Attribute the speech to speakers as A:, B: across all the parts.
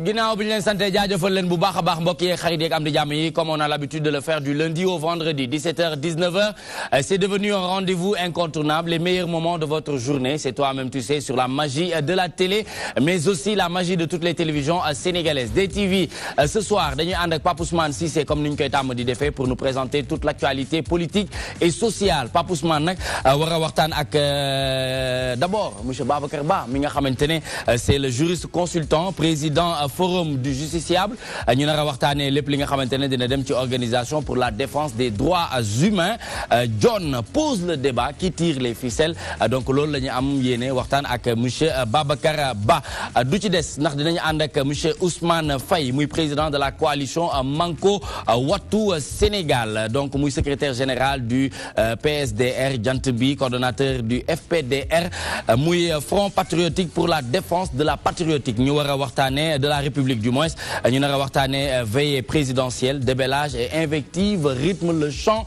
A: ginnaaw bi ñu leen santé jaajëfal leen bu baax a baax mbokk yi xarit yeeg am di jàmm yi comme on a l'habitude de le faire du lundi au vendredi 17h 19h c'est devenu un rendez-vous incontournable les meilleurs moments de votre journée c'est toi-même tu sais sur la magie de la télé mais aussi la magie de toutes les télévisions sénégalaises DTV ce soir dañuy ànd ak Pape Ousmane Cissé comme ni ñu koy tàmm di defee pour nous présenter toute l'actualité politique et sociale Pape Ousmane nag war a waxtaan ak d'abord monsieur Babacar Ba mi nga xamante ne c'est le juriste consultant président forum du justiciable ñu nar a waxtaanee lépp li nga xamante ne dina dem ci organisation pour la défense des droits humains John pose le débat qui tire les ficelles donc loolu la ñu am yéene waxtaan ak monsieur Babacar Ba du ci des ndax dinañu ànd ak monsieur Ousmane Faye muy président de la coalition Manko Wattu Sénégal donc muy secrétaire général du PSDR jant bi coordonnateur du FPDR muy Front patriotique pour la défense de la patriotique ñu war a waxtaanee de la République du moins ñu nar a waxtaanee veillée présidentielle débellage et invective rythme le champ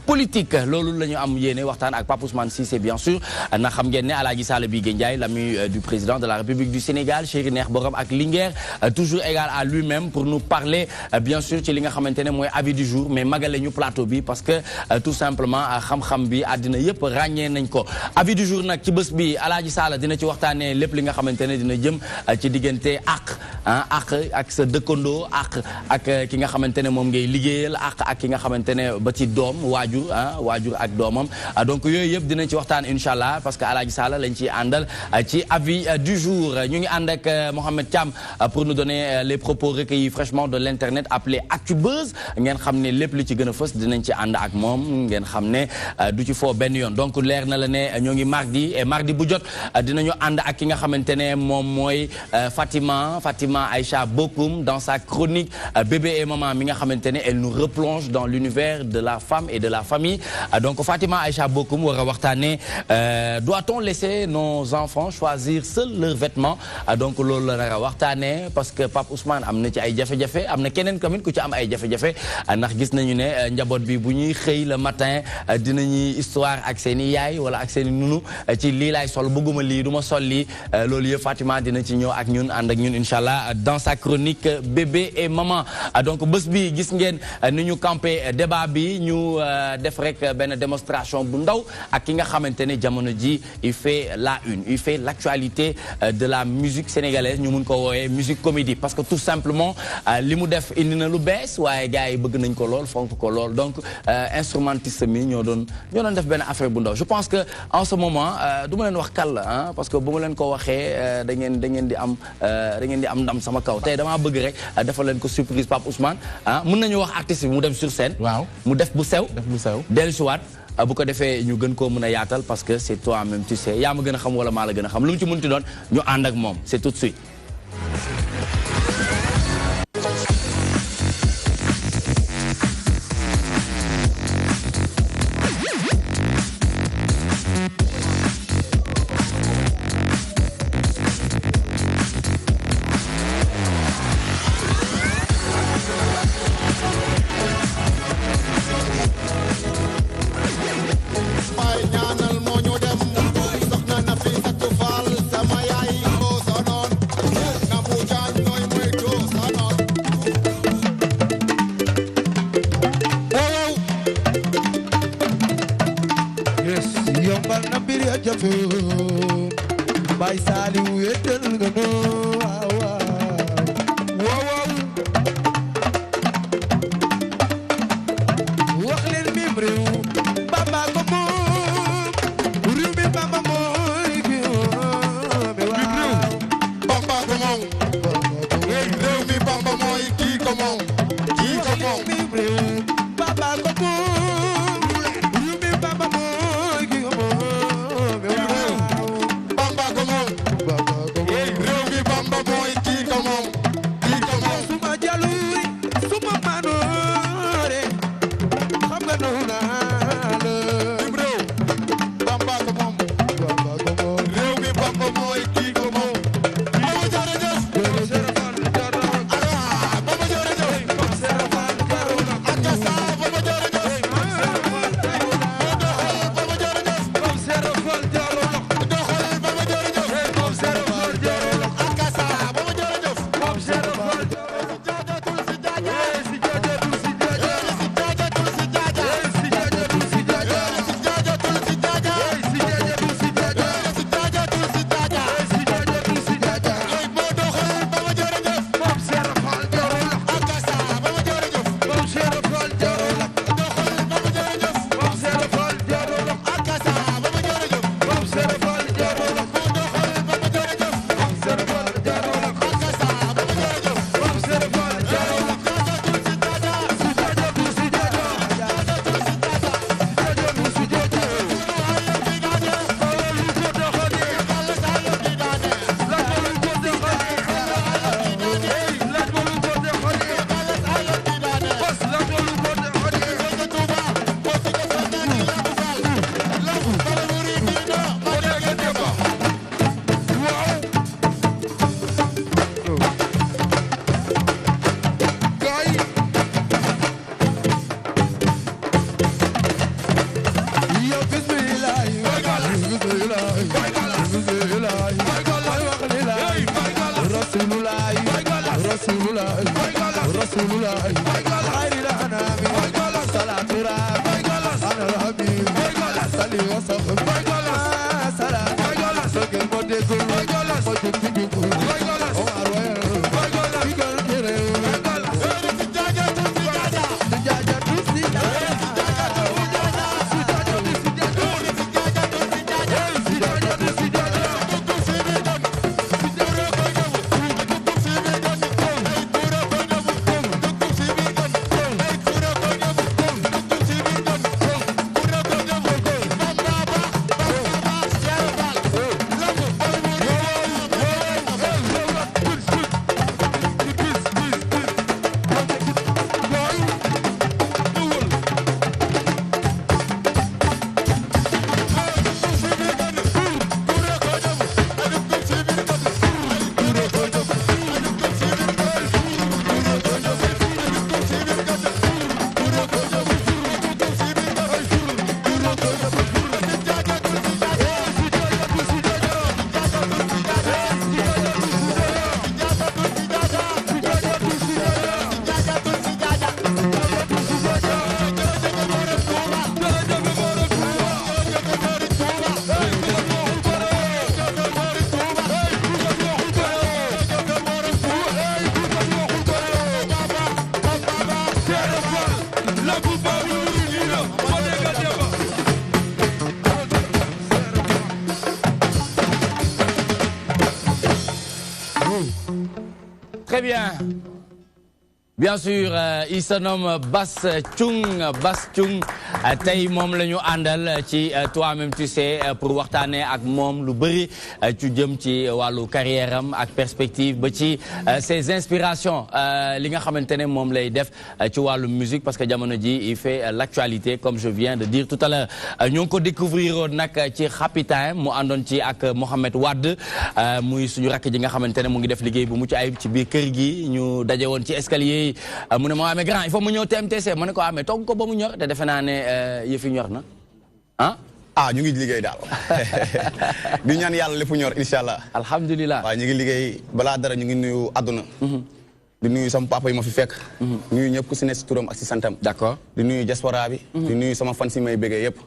A: politique loolu la ñu am yéene waxtaan ak Pape Ousmane Cissé bien sûr na xam ngeen ne Alaaji Sall Bigué Ndiaye l'ami du président de la République du Sénégal Chéri Neex Borom ak Linguère toujours égal à lui-même pour nous parler bien sûr ci li nga xamante ne mooy avis du jour mais magale ñu plateau bi parce que tout simplement xam-xam bi àddina yëpp ràññee nañ ko avis du jour nag ci bés bi Alaaji Sall dina ci waxtaanee lépp li nga xamante ne dina jëm ci diggante ak sa dëkkandoo ak ki nga xamante ne moom ngay liggéeyal ak ki nga xamante ne ba ci doom waajur ak doomam donc yooyu yëpp dinañ ci waxtaan incha allah parce que Alaaji Sall lañ ciy àndal ci avis du jour ñu ngi ànd ak Mohamed Thiam pour nous donner les propos recueillis fraîchement de l'internet appelé Actubuzz ngeen xam ne lépp li ci gën a fës dinañ ci ànd ak moom ngeen xam ne du ci foo benn yoon donc leer na la ne ñoo ngi mardi bu jot dinañu ànd ak ki nga xamante ne moom mooy Fatima Aïcha Bokoum dans sa chronique bébé et maman mi nga xamante ne elle nous replonge dans l'univers de la femme et de la famille donc Fatima Aïcha Bokoum war a waxtaanee doit-on laisser nos enfants choisir seuls leurs vêtements donc loolu la nar a waxtaanee parce que Pape Ousmane am na ci ay jafe-jafe am na keneen tamit ku ci am ay jafe-jafe ndax gis nañu ne njaboot bi bu ñuy xëy le matin dinañuy histoire ak seen i yaay wala ak seen i nunu ci lii laay sol bëgguma lii du ma sol lii loolu yëpp Fatima dina ci ñëw ak ñun ànd ak ñun incha allah dans sa chronique bébé et maman donc bés bi gis ngeen ni ñu campé débat bi ñu def rek benn démonstration bu ndaw ak ki nga xamante ne jamono ji il fait la une il fait l'actualité de la musique sénégalaise ñu mun ko woowee musique comédie parce que tout simplement li mu def indi na lu bees waaye gars yi bëgg nañ ko lool fonk ko lool donc instrumentiste mi ñoo doon def benn affaire bu ndaw je pense que en ce moment du ma leen wax kal la parce que bu ma leen ko waxee da ngeen di am ndam sama kaw tey damaa bëgg rek defal leen ko surprise Pape Ousmane mën nañu wax artiste bi mu dem sur scène. waaw mu def bu sew. dellusiwaat bu ko defee ñu gën koo mën a yaatal parce que c'est toi-même tu sais yaa ma gën a xam wala maa la gën a xam lu mu ci mënti doon ñu ànd ak moom c'est tout de suite. Très bien. Bien sûr, il se nomme Bass Thioung. Bass Thioung tey moom la ñu àndal ci toi-même tu sais pour waxtaanee ak moom lu bëri ci jëm ci wàllu carrière am ak perspective ba ci ses inspirations li nga xamante ne moom lay def ci wàllu musique parce que jamono ji il fait l'actualité comme je viens de dire tout à l'heure ñoo ngi ko découvrir woon nag ci Happy Time mu àndoon ci ak Mohamed Wade muy suñu rakk ji nga xamante ne mu ngi def liggéey bu mucc ayib ci biir kër gi ñu daje woon ci escalier mu ne ma waa mais grand il faut mu ñëw TMTC ma ne ko ah mais togg ko ba mu ñor te defe naa ne yëf yi ñor na
B: ah ñu ngi liggéey daal di ñaan yàlla lépp ñor incha allah.
A: alhamdulilah
B: waaw ñu ngi liggéey balaa dara ñu ngi nuyu àdduna. di nuyu sama papa yi ma fi fekk. nuyu ñëpp ku si ne si turam ak si santam.
A: d'accord
B: di nuyu diaspora bi. di nuyu sama fan si may bëggee yëpp.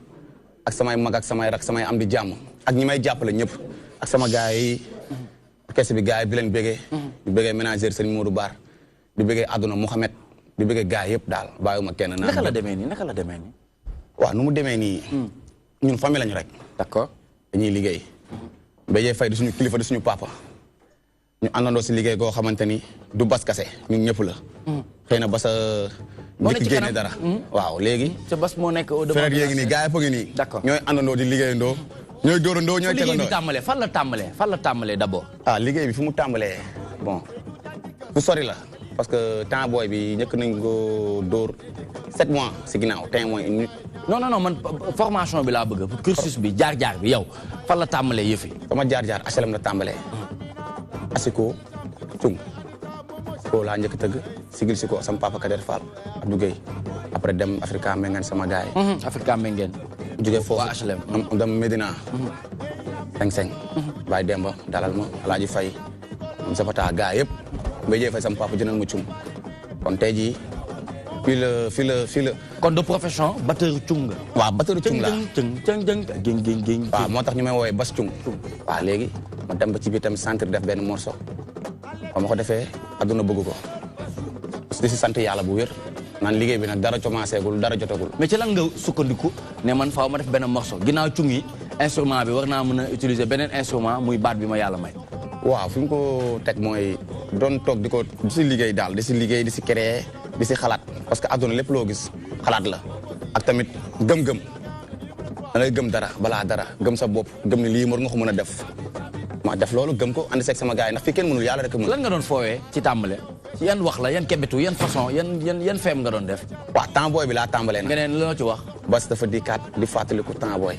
B: ak samay mag ak samay rak samay am di jàmm. ak ñi may jàppale ñëpp. ak sama gars yi. orchestre bi gars yi bi leen bëggee. di bëggee ménagère Serigne Modou Bar. di bëggee àdduna Mouhamed di bëggee gars yëpp daal bàyyiwuma kenn.
A: naka la demee nii naka la demee nii.
B: waaw nu mu demee nii. ñun famille lañu rek.
A: d'accord
B: dañuy liggéey. Mbaye Faye di suñu kilifa di suñu papa. ñu àndandoo si liggéey goo xamante ni du bas kase ñun ñëpp la. xëy na basa. njëkk génne dara. waaw léegi.
A: sa bas moo nekk au devant.
B: frère yéegi nii gars yi ngi nii.
A: d'accord
B: ñooy àndandoo di liggéeyandoo. ñooy dóorandoo ñooy tegandoo.
A: liggéey bi tàmbalee fan la tàmbalee d'abord.
B: liggéey bi fu mu tàmbalee bon fu sori la. parce que temps booy bi njëkk nañ ko dóor 7 mois si ginnaaw temps mooy une minute.
A: non man formation bi laa bëgg cursus bi jaar-jaar bi yow fan la tàmbalee yëfi.
B: sama jaar-jaar HLM la tàmbalee. asiko cung ko laa njëkk tëgg sigil si ko sama papa Kader Fall Abdou Gueye après dem Africa Mengen sama gars yi.
A: Africa Mengen.
B: jóge foofu
A: waa HLM.
B: dem Medina. seng Baye Demba dalal ma Alaaji Faye Zapata gars yëpp. Mbaye Faye sama papa jënal ma cung kon tey jii fii la.
A: kon de profession batteur cung nga.
B: waaw batteur cung la
A: jëng
B: waaw moo tax ñu may woowee bas cung. waaw léegi ma dem ba ci biir tamit centre def benn morceau ba ma ko defee adduna bëgg ko di si sant yàlla bu wér naan liggéey bi nag dara commencé gul dara jotagul.
A: mais ci lan nga sukkandiku ne man faaw ma def benn morceau ginnaaw cung yi instrument bi war naa mën a utiliser beneen instrument muy baat bi ma yàlla may.
B: waaw fi mu ko teg mooy doon toog di si liggéey daal di si liggéey di si créer di si xalaat parce que àdduna lépp loo gis xalaat la ak tamit gëm-gëm da ngay gëm dara balaa dara gëm sa bopp gëm ne lii war nga ko mën a def ma def loolu gëm ko andi seeg sama gars yi ndax fii kenn mënul yàlla rek mën.
A: lan nga doon foowee ci tàmbale yan wax la yan kebetu yan façon yan feem nga doon def.
B: waaw temps booy bi laa tàmbalee nag.
A: nga ne loo ci wax.
B: bas dafa dikkaat di fàttaliku temps booy.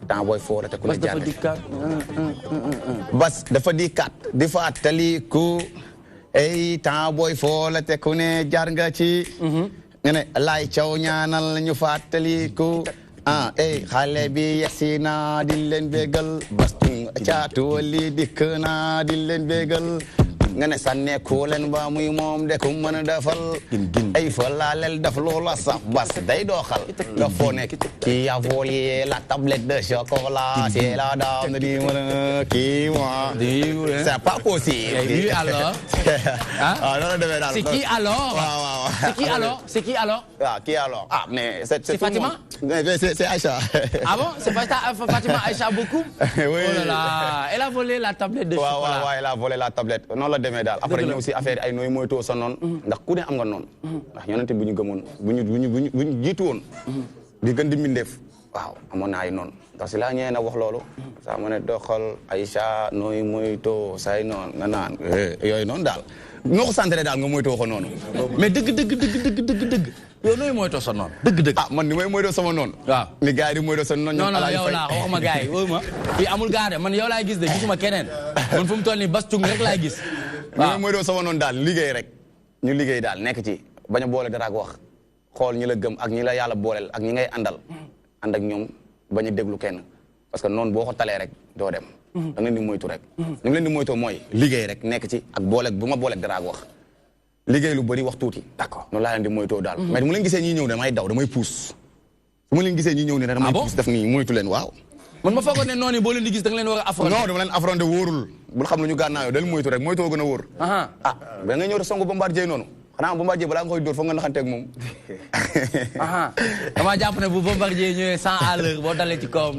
B: temps booy foo la te ku ne jaar bas dafa dikkaat di fàttaliku ay temps booy foo la te ku ne jaar nga ci. nga ne laay caw ñaanal ñu fàttaliku. xale bi yegsi na di leen bégal bas caatu wali dikk na di leen bégal nga ne sànneeku leen ba muy moom de ku mën a defal ay fa laaleel def loola sax bas day dooxal nga foo nekk qui a volé la tablette de chocolat c'est la dame di mën a kii moi c'est pas possible
A: oui alors
B: noonu demee daal
A: c'est qui alors
B: waaw
A: c'est qui alors
B: waaw qui alors mais c'est
A: Fatima
B: c'est Aïcha
A: ah bon c'est pas Fatima Aïcha beaucoup
B: oui
A: oh là là elle a volé la tablette de chocolat
B: waaw elle a volé la tablette noonu la demee daal après ñëw si affaire ay nooy moytoo sa noonu ndax ku ne am nga noonu ndax yonente bu ñu gëmoon bu ñu jiitu woon di gën di mbindeef waaw amoon na ay noonu ndax si laa ñëwee na wax loolu saa ma ne doxal Aïcha nooy moytoo say noonu nga naan yooyu noonu daal noo ko santere daal nga moytoo ko noonu
A: mais dëgg yow nooy moytoo sa noonu dëgg
B: man ni may moytoo sama noonu
A: waaw
B: ni gars yi di moytoo sa noonu
A: non yow laa waxuma gars yi wóoyu ma fii amul gars de man yow laay gis de gisuma keneen man fu mu toll nii bas cung rek laay gis
B: ni may moytoo sama noonu daal liggéey rek ñu liggéey daal nekk ci bañ a boole dara ak wax xool ñi la gëm ak ñi la yàlla booleel ak ñi ngay àndal ànd ak ñoom bañ a déglu kenn parce que noonu boo ko talee rek doo dem da nga leen di moytu rek ni mu leen di moytoo mooy liggéey rek nekk ci ak booleeg bu ma booleeg dara ak wax liggéey lu bëri wax tuuti d'accord noonu laa leen di moytoo daal mais du ma leen gisee ñi ñëw ne damay daw damay puus su ma leen gisee ñi ñëw ne damay puus def nii moytu leen waaw
A: man ma foogoon ne noonu boo leen di gis da nga leen war a affronter
B: non dama leen affronter wóorul bul xam lu ñu gànnaayoo del moytu rek moytoo gën a wóor ba nga ñëw de songu Bombardier noonu xanaa Bombardier balaa nga koy dóor foog nga naxanteeg moom
A: damaa jàpp ne bu Bombardier ñëwee 100 à l'heure boo dalee ci kawam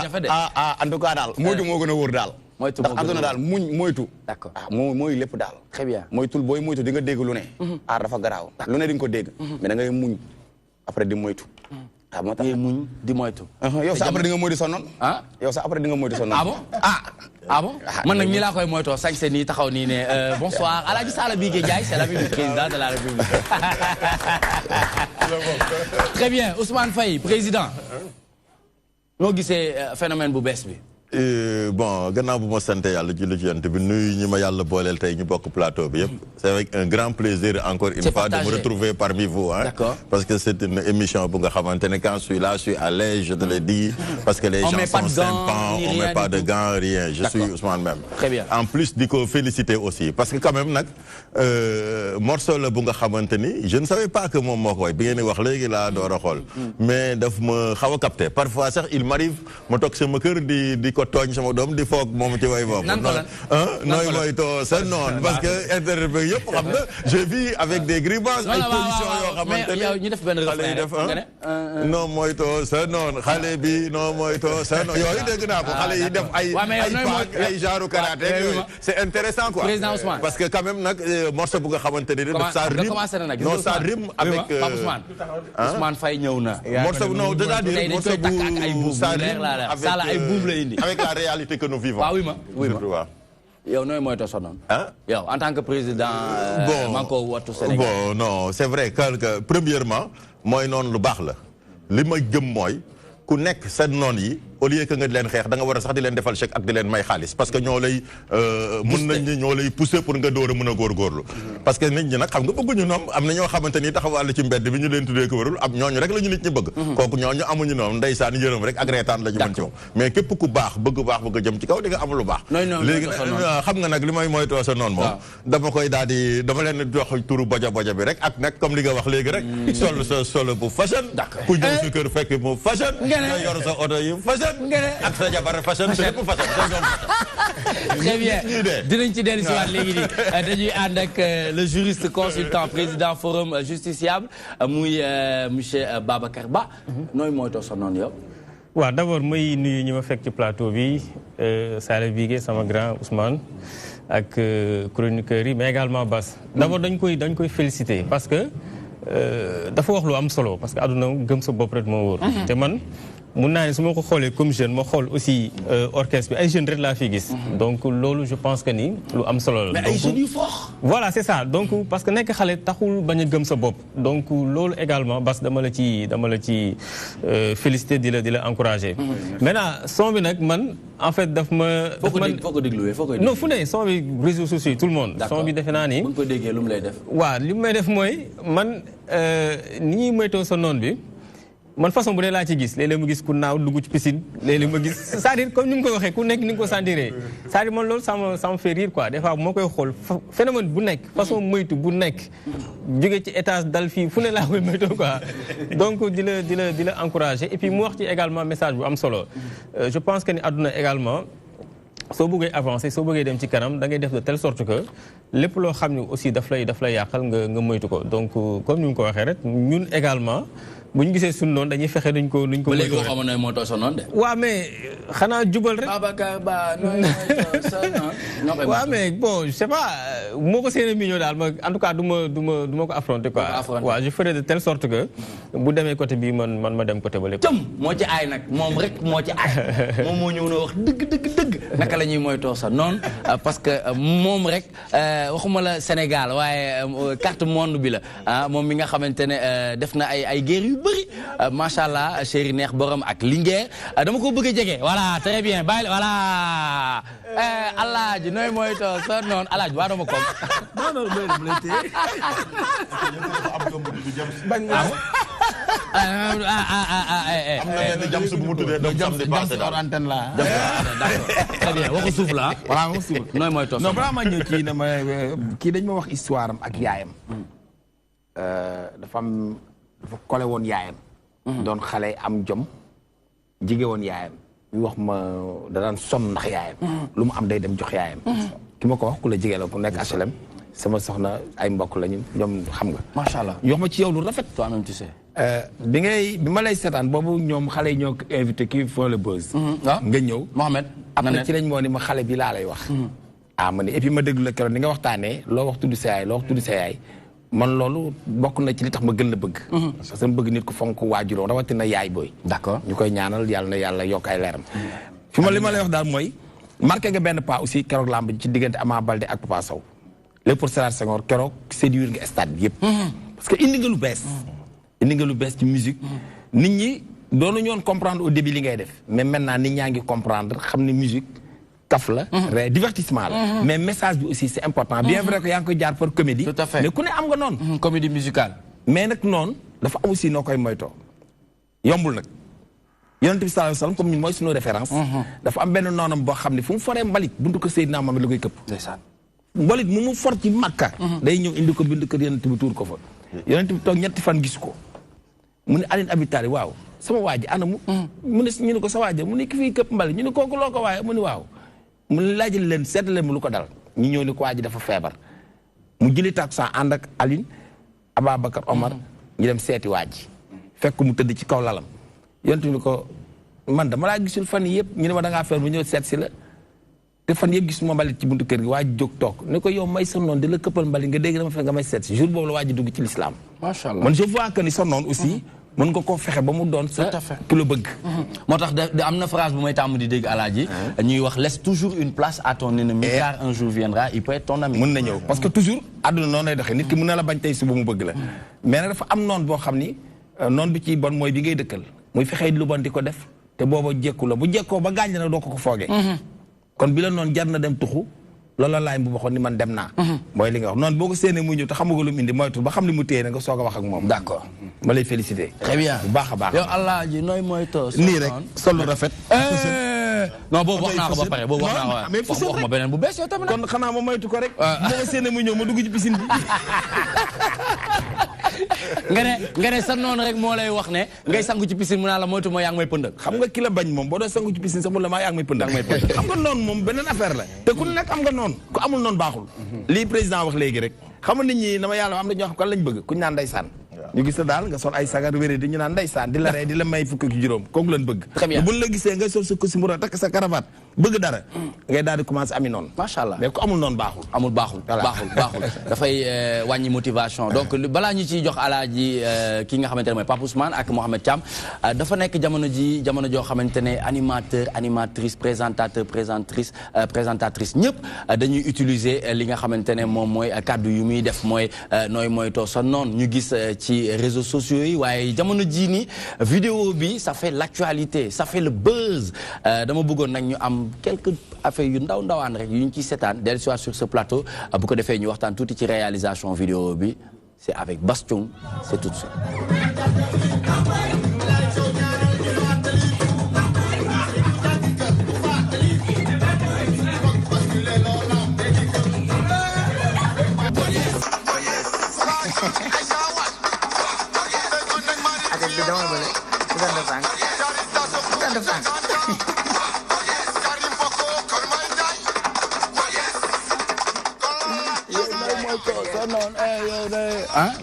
A: jafe de
B: en tout cas daal moytu moo gën a wóor daal
A: moytu
B: ndax àdduna daal muñ moytu.
A: d'accord
B: mooy lépp daal.
A: très bien
B: moytul booy moytu di nga dégg lu ne. aar dafa garaaw. lu ne di nga ko dégg. mais da ngay muñ après di moytu. moo tax
A: muñ di moytu.
B: yow sa après di nga moytu sa noonu. yow sa après di nga moytu sa noonu.
A: ah bon ah bon man nag nii laa koy moytoo sañse nii taxaw nii ne bonsoir Alaaji Sala Bigué Ndiaye c'est l'ami du président de la République. très bien Ousmane Faye président. noo gisee phénomène bu bees bi.
C: Bon gannaaw bu ma sant yàlla julli ci yonent bi nuyu ñi ma yàlla booleel tey ñu bokk plateau bi yëpp. c'est avec un grand plaisir encore une fois de me retrouver parmi vous hein.
A: D'accord.
C: Parce que c'est une émission bu nga xamante ne quand je suis là je suis à l'aise je te le dis. Parce que les gens sont sympas on met pas de gants rien je suis Ousmane même.
A: Très bien.
C: En plus di ko féliciter aussi parce que quand même nag morceau la bu nga xamante ni je ne savais pas que moom moo ko way bi ngeen di wax léegi laa door a xool. mais daf ma xaw a capté parfois sax il m'arrive ma toog sama kër di ko tooñ sama doom di foog moom ci way boobu. nooy moytoo sa noon parce que internet bi yëpp xam nga je vis avec des grimaces ay positions yoo xamante
A: ne ñu def benn
C: xale yi def non moytoo sa noon xale bi non moytoo sa noon yooyu dégg naa ko xale yi def ay paak ay genre karaté yooyu c'est intéressant quoi parce que quand même nag morceau bu nga xamante ni def ça rime non ça rime avec
A: Ousmane Faye ñëw na
C: morceau bu non c'est-à-dire morceau bu ça rime avec la réalité que nous vivons.
A: waaw oui ma yow nooy moytoo sa noonu. yow en tant que président. Manko Wattu Sénégal.
C: bon non c'est vrai que premièrement mooy noonu lu baax la li ma gëm mooy ku nekk sa noon yi au lieu que nga di leen xeex da nga war a sax di leen defal chèque ak di leen may xaalis parce que ñoo lay mun nañ ñi ñoo lay pousser pour nga door a mën a góorgóorlu parce que nit ñi nag xam nga bëgguñu ñoom am na ñoo xamante ni taxawàll ci mbedd bi ñu leen tuddee ko warul am ñooñu rek la ñu nit ñi bëgg kooku ñooñu amuñu noonu ndeysaan yërëm rek ak reetaan la ñu mën ci moom mais képp ku baax bëgg a jëm ci kaw di nga am lu baax léegi xam nga nag li may moytoo sa noonu moom dama koy daal di dama leen jox turu boja bi rek ak nag comme li nga wax léegi rek sol sa solo bu fashion ku ñëw sa kër fekk mu fashion nga yor sa oto yi fashion ak sa jabar fashion lépp fashion
A: très bien dinañ ci dellu si waat léegi nii dañuy ànd ak le juriste consultant président forum justiciable muy monsieur Babacar Ba nooy moytoo sa noonu yow
D: waaw d'abord may nuyu ñi ma fekk ci plateau bi Sala Bigué sama grand Ousmane ak chroniqueurs yi mais également Bass d'abord dañ koy féliciter parce que dafa wax lu am solo parce que àdduna gëm sa bopp rek moo wóor te man mun naa ne su ma ko xoolee comme jeune ma xool aussi orchestre bi ay jeunes rek laa fi gis. donc loolu je pense que ni lu am solo la.
A: mais ay jeunes yu fort.
D: voilà c'est ça donc parce que nekk xale taxul bañ a gëm sa bopp. donc loolu également Bass dama la ci féliciter di la encourager. maintenant son bi nag man en fait daf ma.
A: foo ko dégluwee
D: non fu ne son bi réseaux sociaux tout le monde. son bi defe naa ni.
A: bu ñu ko déggee lu mu lay def.
D: waaw li mu may def mooy man ni ñuy moytoo sa noon bi. man façon bu dee laa ci gis léeg-léeg mu gis ku naaw dugg ci piscine léeg-léeg ma gis c'est-à-dire comme ni mu koy waxee ku nekk ni nga ko sentiree c'est-à-dire man loolu ça me fait rire quoi des fois bu ma koy xool phénomène bu nekk façon moytu bu nekk jóge ci étage dal fii fu ne laa koy moytu quoi donc di la encourager et puis mu wax ci également message bu am solo je pense que ni àdduna également soo bëggee avancer soo bëggee dem ci kanam da ngay def de telle sorte que lépp loo xam ne aussi daf lay yàqal nga moytu ko donc comme ni mu ko waxee rek ñun également bu ñu gisee suñu noonu dañuy fexe nuñ ko.
A: ba léegi boo xamoon ne moo too sa noonu de.
D: waaw mais xanaa jubal rek.
A: Babacar Ba nooy sa noonu.
D: waaw mais bon je sais pas moo ko seen million daal ma en tout cas du ma ko affronter quoi. waaw je ferai de telle sorte que bu demee côté bii man ma dem côté ba lépp.
A: tëm moo ci aay nag moom rek moo ci aay moom moo ñëw na wax dëgg naka la ñuy moytoo sa noonu parce que moom rek waxuma la Sénégal waaye carte monde bi la moom mi nga xamante ne def na ay guerre yu bëri macha allah chéri neex borom ak Linguère dama ko bëgg a jege voilà très bien bàyyi voilà alaaji nooy moytoo sa noonu alaaji waa dama ko
E: non bu lay téye bañ na
C: am na benn jams bu mu tuddee donc samedi passé daal
E: antenne la
A: très bien waxu suuf la
E: voilà waxu suuf
A: nooy moytoo
E: non balaa ma ñëw ci dama kii dañ ma wax histoire am ak yaayam dafa kole woon yaayam doon xale am jom jige woon yaayam ñu wax ma da daan sonn ndax yaayam lu mu am day dem jox yaayam ki ma ko wax ku la jigee la ku nekk HLM sama soxna ay mbokk lañu ñoom xam nga.
A: macha allah
E: ñu wax ma ci yow lu rafet.
A: toi-même tu sais.
E: bi ma lay seetaan boobu ñoom xale yi ñoo invité kii font le buzz.
A: waaw
E: nga ñëw.
A: Mohamed.
E: après ci lañ moo ni ma xale bi laa lay wax. ma ne et puis ma déglu la keroog ni nga waxtaanee loo wax tudd sa yaay loo wax tudd sa yaay man loolu bokk na ci li tax ma gën la bëgg. parce que ma bëgg nit ko fonk waajuróom rawatina yaay booy.
A: d'accord
E: ñu koy ñaanal yàlla na yàlla yokk ay leeram. fi ma li ma lay wax daal mooy. marqué nga benn pas aussi keroog lamb ci diggante Ama Baldé ak Papa Sow. Léopold Sédar Senghor keroog séduire nga stade bi yëpp. parce que indi nga lu bees. indi nga lu bees ci musique. nit ñi doonu ñoon comprendre au début li ngay def. mais maintenant nit ñaa ngi comprendre xam ne musique kaf la. divertissement la. mais message bi aussi c'est important. bien vrai que yaa ngi koy jaar par comédie.
A: tout à fait
E: mais ku ne am nga noonu.
A: comédie musicale.
E: mais nag noonu dafa am aussi noo koy moytoo. yombul nag. yonent bi sallallahu alayhi wasallam comme ñun mooy suñu référence. dafa am benn noonam boo xam ne fu mu foree mbalit buntu ko Seydina Muhammad la koy këpp.
A: ndeysaan.
E: mbalit mu for ci Makka. day ñëw indi ko bind kër yonent bi tuur ko fa. yonent bi toog ñetti fan gis ko. mu ne Ali Abi Talib waaw sama waa ji ana mu. mu ne ñu ne ko sa waa ji mu ne ki fii këpp mbalit ñu ne kooku loo ko waaye mu ne waaw. mu ne laajal leen seetale mu lu ko dal. ñu ñëw ni ko waa ji dafa feebar. mu jëli takkusaan ànd ak Aline Ababacar Omar. ñu dem seeti waa ji. fekk mu tëdd ci kaw lalam. yonent bi ko man dama laa gisul fan yii yëpp ñu ne ma da ngaa feebar bu ñëw seet si la. te fan yëpp gisuma mbalit ci buntu kër gi waa ji jóg toog ne ko yow may sa noon di la këppal mbalit nga dégg dama fekk nga may seet si jour boobu la waa ji dugg ci l'islam.
A: macha allah
E: man je vois que ni sa noon aussi. mën nga koo fexe ba mu doon sa ki la bëgg.
A: moo tax am na phrase bu may tàmm di dégg Alaaji. ñuy wax laisse toujours une place à ton ennemi. car un jour viendra il peut être ton ami.
E: mën na ñëw parce que toujours àdduna noonu lay doxee nit ki mën na la bañ tey suba mu bëgg la. mais nag dafa am noon boo xam ni noon bi ci bon mooy bi ngay dëkkal. muy fexee lu bon di ko def te booba jekku la bu jekkoo ba gaañ la doo ko foogee. kon bi la noonu jar na dem tuxu loolu laay bu waxoon ni man dem naa. mooy li nga wax noonu boo ko séenee muy ñëw te xamu nga lu mu indi moytu ba xam li mu téye na nga soog a wax ak moom.
A: d'accord
E: ma lay féliciter.
A: très bien
E: bu baax a baax.
A: yow Alaaji nooy moytoo.
E: nii rek sol lu rafet.
A: non boobu wax naa ko ba pare boobu wax naa ko
E: mais fu
A: wax ma beneen bu bees yow tamit.
E: kon xanaa ma moytu ko rek. boo ko séenee muy ñëw ma dugg ci piscine bi.
A: nga ne sa noonu rek moo lay wax ne ngay sangu ci piscine mu naa la moytu ma yaa ngi may pëndal.
E: xam nga ki la bañ moom boo doon sangu ci piscine sax mu la maa yaa ngi may pëndal. xam nga noonu moom beneen affaire la. te ku nekk am nga noonu ku amul noonu baaxul. lii président wax léegi rek xam nga nit ñi dama yàlla am na ñoo xam kan lañ bëgg kuñ naan ndeysaan. ñu gis la daal nga sol ay sagar wéré di ñu naan ndeysaan di la rey di la may fukk ak juróom kooku lañ bëgg.
A: très bien
E: buñ la gisee ngay sol sa costume mu takk sa cravate bëgg dara ngay daal di commencer ami noonu.
A: macha allah
E: mais ku amul noonu baaxul.
A: amul baaxul baaxul dafay wàññi motivation donc balaa ñu ciy jox Alaaji ki nga xamante ne mooy Pape Ousmane ak Mohamed Thiam dafa nekk jamono joo xamante ne animateur animatrice présentateur présentatrice ñëpp dañuy utiliser li nga xamante ne moom mooy kàddu yu muy def mooy nooy moytoo sa noonu ñu gis ci réseaux sociaux yi waaye jamono jii nii vidéo bi ça fait l'actualité ça fait le buzz dama bëggoon nag ñu am quelques affaires yu ndawaan rek yu ñu ciy seetaan dellu si waat sur ce plateau bu ko defee ñu waxtaan tuuti ci réalisation vidéo bi c'est avec Bastion c'est tout de suite.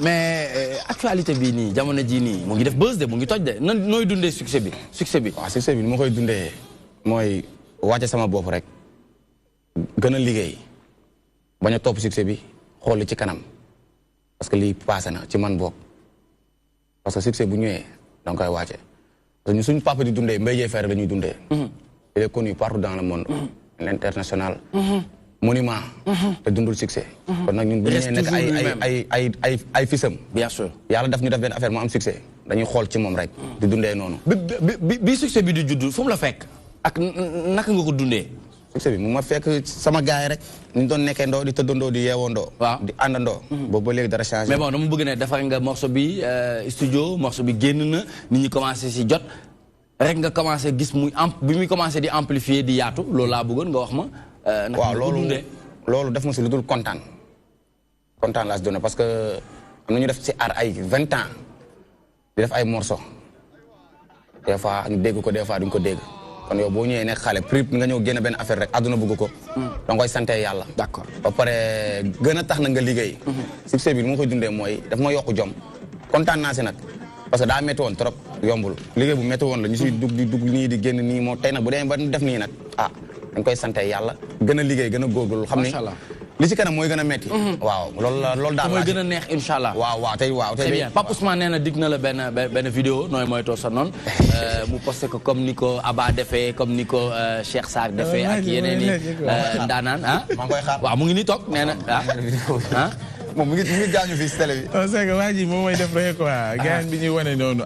A: mais actualité bii nii jamono jii nii mu ngi def buzz de mu ngi toj de nan nooy dundee succès bi.
B: waaw succès bi ni ma koy dundee mooy wàcce sama bopp rek gën a liggéey bañ a topp succès bi xool li ci kanam parce que lii passé na ci man bopp parce que succès bu ñëwee da nga koy wàcce parce que ñun suñu papa di dundee Mbaye Dièye Faye la ñuy dundee. il est connu partout dans le monde. l'international. monument. te dundul succès. kon nag ñun bu ñu nekk ay fisam.
A: bien sûr
B: yàlla daf ñu def benn affaire mu am succès dañuy xool ci moom rek. di dundee noonu.
A: bi succès bi di judd fu mu la fekk. ak naka nga ko dundee.
B: succès bi mu ma fekk sama gars yi rek. ñu doon nekkee ndoo di tëddandoo di yeewandoo.
A: waaw
B: di àndandoo. boobu ba léegi dara changé.
A: mais bon dama bëgg ne defar nga morceau bi studio morceau bi génn na nit ñi commencé si jot rek nga commencé gis muy bi muy commencé di amplifier di yaatu loolu laa bëggoon nga wax ma.
B: waaw loolu def ma si lu dul kontaan laa si doon parce que am na ñu def si aar ay 20 ans di def ay morceaux des fois ñu dégg ko des fois duñ ko dégg kon yow boo ñëwee nekk xale prix nga ñëw génn benn affaire rek àdduna bëgg ko da nga koy sante yàlla
A: d'accord
B: ba pare gën a tax na nga liggéey succès bi lu ma koy dundee mooy daf ma yokk jom kontaan naa si nag parce que daa métti woon trop yombul liggéey bu métti woon la ñu siy dugg nii di génn nii moo tey nag bu demee ba def nii nag dañ koy sante yàlla gën a liggéey gën a góorgóorlu xam ni li ci kanam mooy gën a métti waaw loolu daal
A: mooy gën a neex incha allah
B: waaw tey
A: très bien Pape Ousmane nee na dig na la benn vidéo nooy mooy too sa noonu mu posté ko comme ni ko Abba defee comme ni ko Cheikh Sarr defee ak yeneen i ndaanaan
B: maa ngi koy xaar
A: waaw mu ngi ni toog nee na
B: moom mu ngi gaañu fii si télé bi
E: c'est que waa ji moom mooy def rek quoi gaañ bi ñuy wane noonu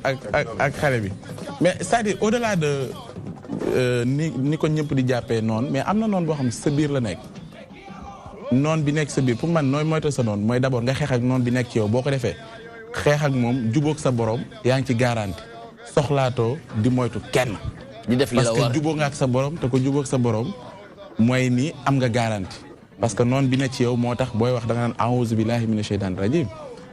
E: ak xale bi mais c'est-à-dire au-delà de ni ko ñëpp di jàppee noonu mais am na noonu boo xam ne sa biir la nekk noon bi nekk sa biir pour man nooy moytu sa noonu mooy d'abord nga xeex ak noonu bi nekk ci yow boo ko defee xeex ak moom jubóog sa borom yaa ngi ci garanti soxlaatoo di moytu kenn.
A: di def li la war
E: parce que jubóog nga ak sa borom te ko jubóog sa borom mooy ni am nga garanti parce que noonu bi nekk ci yow moo tax booy wax da nga naan a'uuzu billahi mina shaytaani rajim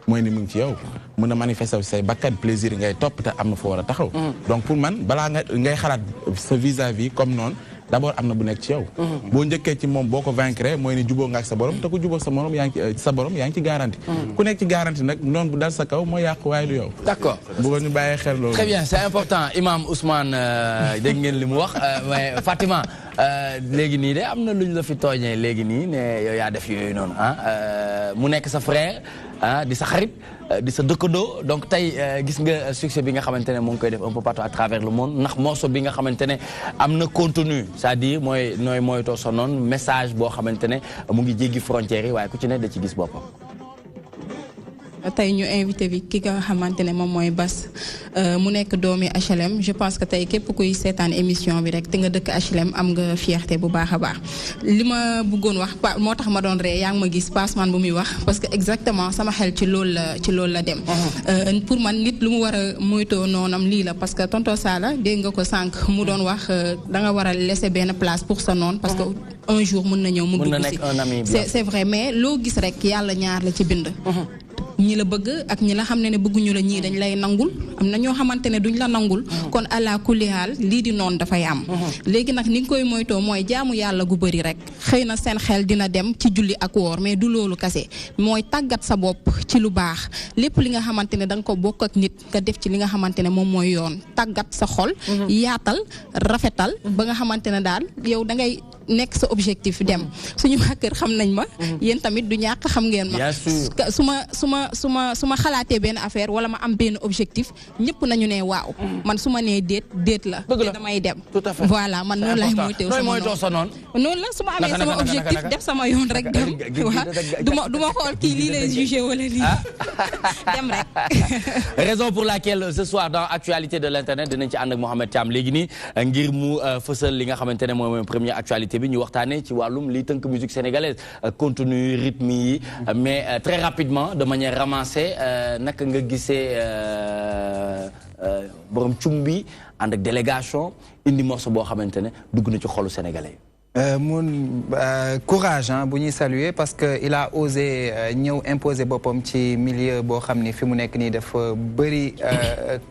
E: mooy ni mu ngi ci yow mën a manifester say bakkan plaisir ngay topp te am na fa war a taxaw. donc pour man balaa ngay xalaat sa vis-à-vis comme noonu. d'abord am na bu nekk ci yow. boo njëkkee ci moom boo ko vaincre mooy ni jubóo nga ak sa borom te ku jubóo sa morom yaa ngi ci garanti. ku nekk ci garanti nag noonu bu dal sa kaw moo yàqu waaye du yow.
A: d'accord
E: bëggoon ñu bàyyee xel loolu.
A: très bien c'est important Imam Ousmane dégg ngeen li mu wax mais Fatima léegi nii de am na luñ la fi tooñee léegi nii ne yow yaa def yooyu noonu mu nekk sa frère di sa xarit. di sa dëkkandoo donc tey gis nga succès bi nga xamante ne mu ngi koy def un peu partout à travers le monde ndax morceau bi nga xamante ne am na contenu c'est-à-dire mooy nooy moytoo sa noonu message boo xamante ne mu ngi jéggi frontières yi waaye ku ci ne da ci gis boppam.
F: tey ñu invité bi ki nga xamante ne moom mooy Bass mu nekk doomi HLM je pense que tey képp kuy seetaan émission bi rek te nga dëkk HLM am nga fierté bu baax a baax li ma bëggoon wax moo tax ma doon ree yaa ngi ma gis passement bu muy wax parce que exactement sama xel ci loolu la dem pour man nit lu mu war a moytoo noonam lii la parce que tonton Sala dégg nga ko sànq mu doon wax da nga war a laisser benn place pour sa noon parce que un jour mën na ñëw mu dugg si c'est vrai mais loo gis rek yàlla ñaar la ci bind ñi la bëgg ak ñi la xam ne bëgguñu la ñii dañ lay nangul am na ñoo xamante ne duñ la nangul kon ala kulli haal lii di noonu dafay am léegi nag ni nga koy moytoo mooy jaamu yàlla gu bëri rek xëy na seen xel dina dem ci julli ak woor mais du loolu kase mooy tàggat sa bopp ci lu baax lépp li nga xamante ne da nga ko bokk ak nit nga def ci li nga xamante ne moom mooy yoon tàggat sa xol yaatal rafetal ba nga xamante ne daal yow da ngay nekk sa objectif dem suñu waa kër xam nañ ma yéen tamit du ñàkk xam ngeen ma su ma xalaatee benn affaire wala ma am benn objectif ñëpp nañu ne waaw man su ma nee déet la te damay dem voilà man noonu lay moytoo sa noonu noonu la su ma amee sama objectif def sama yoon rek dem waaw du ma xool kii lii lay jugé wala lii dem rek
A: raison pour laquelle ce soir dans actualité de l'internet dinañ ci ànd ak Mohamed Thiam léegi nii ngir mu fësal li nga xamante ne mooy première actualité bi ñu waxtaanee ci wàllum liy tënk musique sénégalaise contenu rythme yi mais très rapidement de manière ramassée naka nga gisee borom cum bi ànd ak délégation indi morceau boo xamante ne dugg na ci xolu sénégalais
G: courage hein bu ñuy saluer parce que il a osé ñëw imposer boppam ci milieu boo xam ni fi mu nekk nii dafa bëri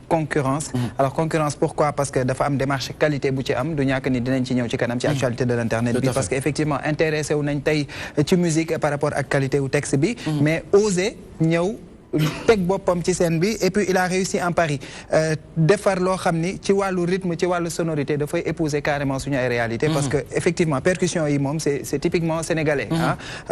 G: concurrence alors concurrence pourquoi parce que dafa am démarche qualité bu ci am du ñàkk ni dinañ ci ñëw ci kanam ci actualité de l'internet bi parce que effectivement intéressé wu nañ tey ci musique par rapport ak qualité wu texte bi mais osé ñëw teg boppam ci scène bi et puis il a réussi en pari defar loo xam ni ci wàllu rythme ci wàllu sonorité dafay épouser carrément suñu ay réalité parce que effectivement percussion yi moom c'est typiquement sénégalais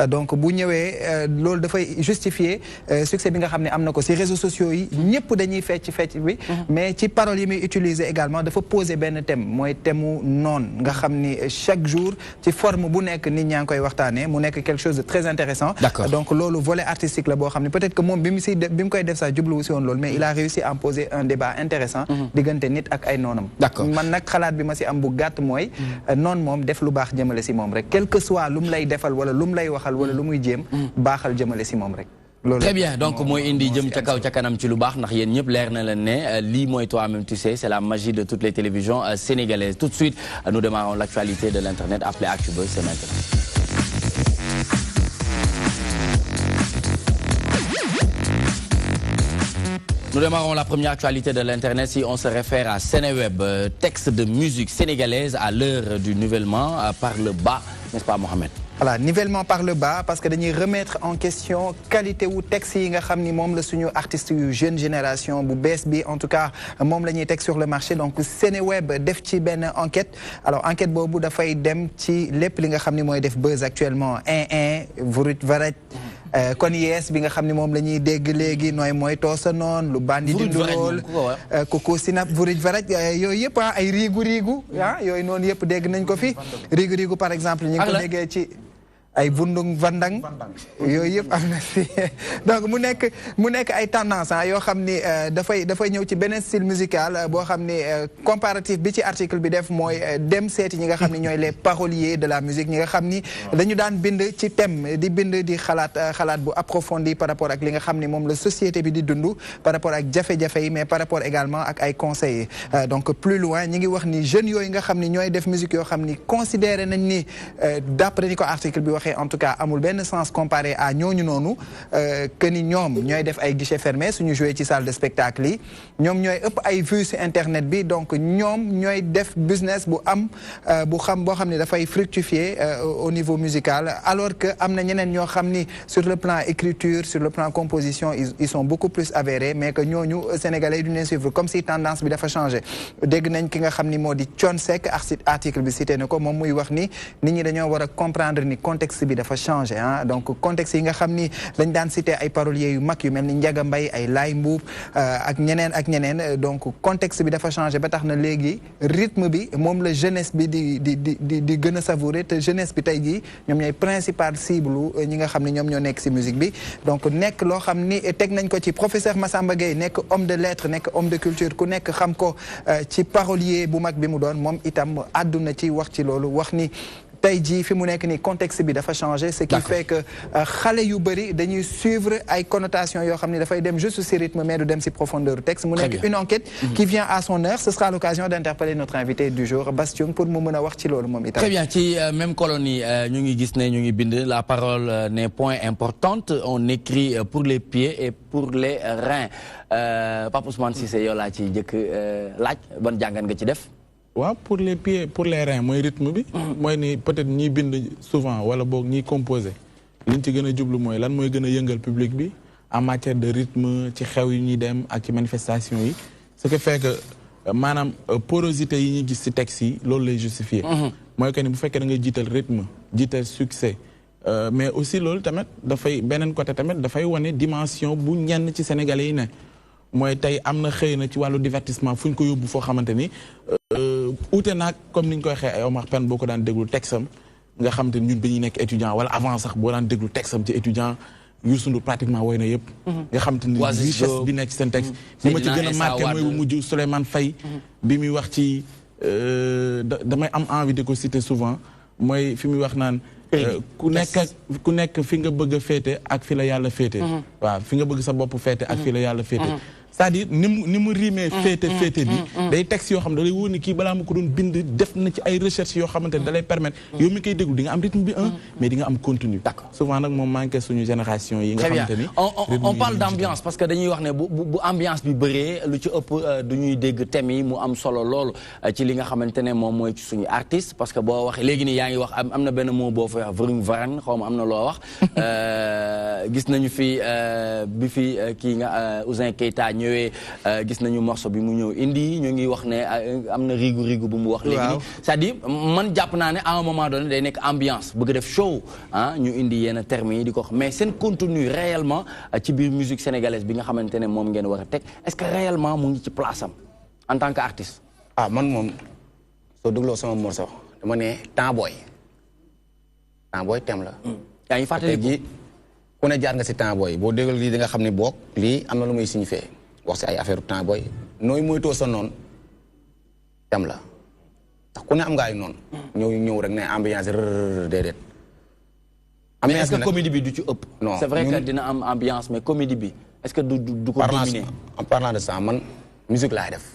G: donc bu ñëwee loolu dafay justifier succès bi nga xam ne am na ko ci réseaux sociaux yi ñëpp dañuy fecc bi mais ci paroles yi muy utiliser également dafa poser benn thème mooy thème mu noon nga xam ni chaque jour ci forme bu nekk nit ñaa ngi koy waxtaanee mu nekk quelque chose de très intéressant donc loolu volet artistique la boo xam ne peut-être que moom bi mu koy def sax jubluwu si woon loolu mais il a réussi à poser un débat intéressant diggante nit ak ay noonam man nag xalaat bi ma si am bu gàtt mooy noon moom def lu baax jëmale si moom rek quel que soit lu mu lay defal wala lu mu lay waxal wala lu muy jéem baaxal jëmale si moom rek
A: très bien donc mooy indi jëm ca kaw ca kanam ci lu baax ndax yéen ñëpp leer na leen ne lii mooy toi-même tu sais c'est la magie de toutes les télévisions sénégalaises tout de suite nous démarrons l'actualité de l'internet appelé Actubuzz c'est maintenant. Nous démarrons la première actualité de l'Internet si on se réfère à Seneweb, texte de musique sénégalaise à l'heure du nivellement par le bas, n'est-ce pas Mohamed?
G: Voilà, nivellement par le bas parce que dañuy remettre en question qualité wu texte yi nga xam ni moom la suñu artistes yu jeune génération bu bees bi en tout cas moom la ñuy teg sur le marché donc Seneweb def ci benn enquête alors enquête boobu dafay dem ci lépp li nga xam ni mooy def buzz actuellement vurut varet kon yees bi nga xam ni moom la ñuy dégg léegi nooy mooy toosa noon lu bandi di ndurool koko sinap vurut varet yooyu yëpp ay riigu yooyu noonu yëpp dégg nañ ko fi riigu par exemple ñu ngi ko déggee ci ay vundung vandang yooyu yëpp am na fi donc mu nekk ay tendance yoo xam ni dafay ñëw ci beneen style musical boo xam ni comparatif bi ci article bi def mooy dem seeti ñi nga xam ni ñooy les paroliers de la musique ñi nga xam ni dañu daan bind ci thème di bind di xalaat bu approfondi par rapport ak li nga xam ni moom la société bi di dund par rapport ak jafe-jafe yi mais par rapport également ak ay conseils donc plus loin ñi ngi wax ni jeunes yooyu nga xam ni ñooy def musique yoo xam ni considéré nañ ni d'après ni ko article bi waxee en tout cas amul benn sens comparé à ñooñu noonu que ni ñoom ñooy def ay guichet fermé suñu joué ci salle de spectacle yi ñoom ñooy ëpp ay vues sur internet bi donc ñoom ñooy def business bu am boo xam ni dafay fructifier au niveau musical alors que am na ñeneen ñoo xam ni sur le plan écriture sur le plan composition ils sont beaucoup plus avérés mais que ñooñu sénégalais du leen suivre comme si tendance bi dafa changé dégg nañ ki nga xam ni moo di Thione Seck article bi cité na ko moom muy wax ni nit ñi dañoo war a comprendre ni contexte bi dafa changé donc contexte yi nga xam ni dañ daan cité ay paroliers yu mag yu mel ni Ndiaga Mbaye ay Laye Mbuub ak ñeneen donc contexte bi dafa changé ba tax na léegi rythme bi moom la jeunesse bi di gën a savourer te jeunesse bi tey jii ñoom ñooy principal cible ñi nga xam ni ñoom ñoo nekk ci musique bi donc nekk loo xam ni teg nañ ko ci professeur Massamba Gueye nekk homme de lettres nekk homme de culture ku nekk xam ko ci parolier bu mag bi mu doon moom itam àdduna ci wax ci loolu wax ni tey jii fi mu nekk ni contexte bi dafa changé ce qui fait que xale yu bëri dañuy suivre ay connotations yoo xam ne dafay dem juste ci rythme mais du dem ci profondeur du texte mu nekk une enquête qui vient à son heure ce sera l'occasion d'interpeller notre invité du jour Bastien pour mu mën a wax ci loolu moom itam.
A: Très bien ci même colonie ñu ngi gis ne ñu ngi bind la parole n'est point importante on écrit pour les pieds et pour les reins Pape Ousmane Cissé yow laa ci jëkk laaj ban jàngat nga ci def.
E: waaw pour les pieds pour les reins mooy rythme bi. mooy ni peut-être ñiy bind souvent wala boog ñiy composer liñ ci gën a jublu mooy lan mooy gën a yëngal public bi en matière de rythme ci xew yi ñuy dem ak ci manifestation yi. ce qui fait que maanaam porosité yi ñuy gis ci texte yi loolu lay justifier. mooy que ni bu fekkee da ngay jiital rythme jiital succès mais aussi loolu tamit dafay beneen côté tamit dafay wane dimension bu ñenn ci sénégalais yi ne. mooy tey am na xëy na ci wàllu divertissement fu ñu ko yóbbu foo xamante ni uute naag comme ni ñu koy waxee ay Omar Pène boo ko daan déglu texam nga xamante ni ñun bi ñuy nekk étudiant wala avant sax boo daan déglu texam ci étudiant Youssou Ndour pratiquement woy na yëpp nga xamante ni richesse bi nekk ci seen texte li ma ci gën a marqué mooy bu mujj Souleymane Faye bi muy wax ci damay am envie de ko citer souvent mooy fi muy wax naan ku nekk fi nga bëgg a féete ak fi la yàlla féete waaw fi nga bëgg sa bopp féete ak fi la yàlla féete c'est-à-dire ni mu rimee féete bi day texte yoo xam ne da lay wóor ni kii balaa ma ko doon bind def na ci ay recherche yoo xamante ne da lay permettre yow mi koy déglu di nga am rythme bi mais di nga am contenu souvent nag moom manqué suñu génération yi nga xamante ni
A: on parle d'ambiance parce que dañuy wax ne bu ambiance bi bëree lu ci ëpp du ñuy dégg thème yi mu am solo loolu ci li nga xamante ne moom mooy ci suñu artiste parce que boo waxee léegi nii yaa ngi wax am na benn mot boo fa wax vruñ varan xaw ma am na loo wax gis nañu fi bi fi kii nga Ouzin Keita ñëwee gis nañu morceau bi mu ñëw indi ñu ngi wax ne am na rigu bu mu wax léegi nii c'est-à-dire man jàpp naa ne à un moment donné day nekk ambiance bëgg def show ñu indi yenn termes yi di ko wax mais seen contenu réellement ci biir musique sénégalaise bi nga xamante ne moom ngeen war a teg est-ce que réellement mu ngi ci place am en tant qu'artiste
B: man moom soo dégloo sama morceau dama ne temps booy thème la
A: yaa ngi fàttali
B: ji ku ne jaar nga si temps booy boo déggal lii di nga xam ne boog lii am na lu muy signifié wax si ay affaire temps booy nooy moytoo sa noonu thème la ndax ku ne am nga ay noonu ñëw rek ne ambiance déedéet
A: mais est-ce que comédie bi du ci ëpp
B: non
A: c'est vrai que dina am ambiance mais comédie bi est-ce que du ko dominer
B: en parlant de ça man musique laay def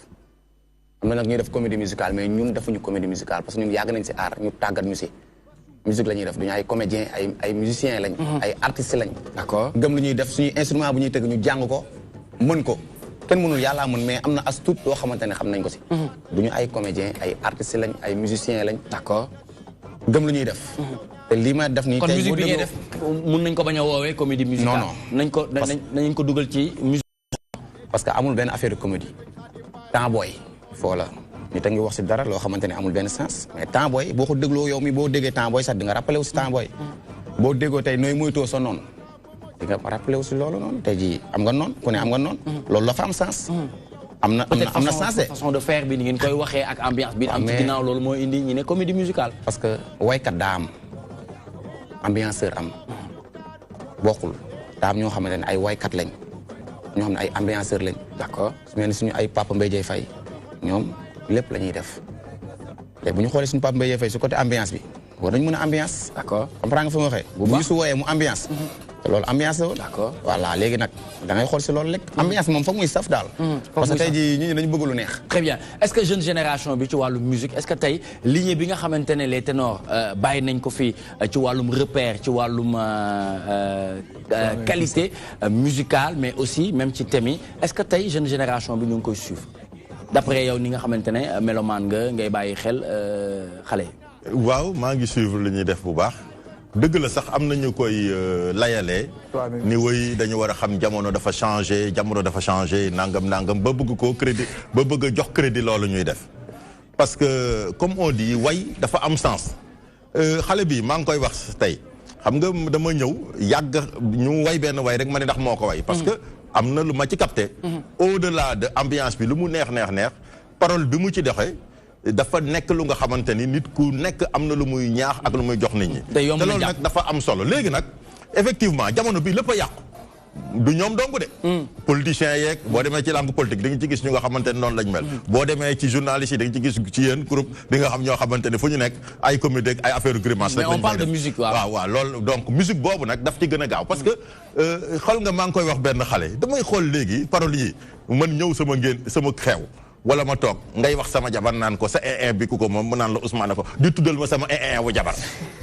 B: am na nag ñuy def comédie musicale mais ñun defuñu comédie musicale parce que ñun yàgg nañ si art ñu tàggat ñu si musique la ñuy def duñu ay comédien ay musiciens lañ ay artistes lañ
A: d'accord
B: gëm lu ñuy def suñuy instrument bu ñuy tëgg ñu jàng ko mën ko kenn mënul yàllaa mën mais am na as tuut yoo xamante ne xam nañ ko si. duñu ay comédiens ay artistes lañ ay musiciens lañ.
A: d'accord
B: gëm lu ñuy def. te lii ma def nii
A: kon musique bi ngay def mun nañ ko bañ a woowee comédie musicale.
B: non
A: nañ ko dugal ci musique.
B: parce que amul benn affaire de comédie temps booy foo la nit a ngi wax si dara loo xamante ne amul benn sens mais temps booy boo ko dégloo yow mi boo déggee temps booy sax di nga rappelé wu si temps booy. boo déggoo tey nooy moytoo sa noonu di nga rappelé wu si loolu noonu tey jii am nga noonu ku ne am nga noonu. loolu dafa am sens. am na sens de
A: façon de faire bi ni ngeen koy waxee ak ambiance bi am ci ginnaaw loolu moo indi ñi ne comédie musicale.
B: parce que waykat daa am ambianceur am bokkul daa am ñoo xamante ne ay waykat lañ ñoo xam ne ay ambianceur lañ.
A: d'accord
B: su mel ni suñu ay Papa Mbaye Dieye Faye ñoom lépp la ñuy def te bu ñu xoolee suñu Papa Mbaye Dieye Faye su côté ambiance bi war nañu mën a ambiance.
A: d'accord
B: comprends nga fi ma waxee. bu baax su wooyee mu ambiance. te loolu ambiance la woon.
A: d'accord
B: voilà léegi nag da ngay xool si loolu rek. ambiance moom foog muy saf daal. parce que tey jii ñi dañu bëgg lu neex.
A: très bien est-ce que jeune génération bi ci wàllum musique est-ce que tey lignée bi nga xamante ne les ténors bàyyi nañ ko fii ci wàllum repère ci wàllum qualité musicale mais aussi même ci thème yi est-ce que tey jeune génération bi ñu ngi koy suivre d'après yow ni nga xamante ne mélomane nga ngay bàyyi xel xale.
C: waaw maa ngi suivre li ñuy def bu baax dëgg la sax am na ñu koy layalee ni woy dañu war a xam jamono dafa changé nangam ba bëgg koo crédit ba bëgg a jox crédit loolu ñuy def parce que comme on dit way dafa am sens xale bi maa ngi koy wax tey xam nga dama ñëw yàgg ñu way benn way rek ma ne ndax moo ko way parce que am na lu ma ci capté au-delà de ambiance bi lu mu neex parole bi mu ci doxee dafa nekk lu nga xamante ni nit ku nekk am na lu muy ñaax ak lu muy jox nit ñi te loolu nag dafa am solo léegi nag effectivement jamono bi lépp a yàqu du ñoom dong de politiciens yeeg boo demee ci langue politique di nga ci gis ñu nga xamante ne noonu lañ mel boo demee ci journalistes yi di nga ci gis ci yéen groupe di nga xam ñoo xamante ne fu ñu nekk ay comédie ak ay affaire grimace rek
A: mais on parle de musique
C: waaw loolu donc musique boobu nag daf ci gën a gaaw parce que xool nga maa ngi koy wax benn xale damay xool léegi paroles yi man ñëw sama xew wala ma toog ngay wax sama jabar naan ko sa bi ku ko moom mu naan la Ousmane ko di tuddal ma sama wu jabar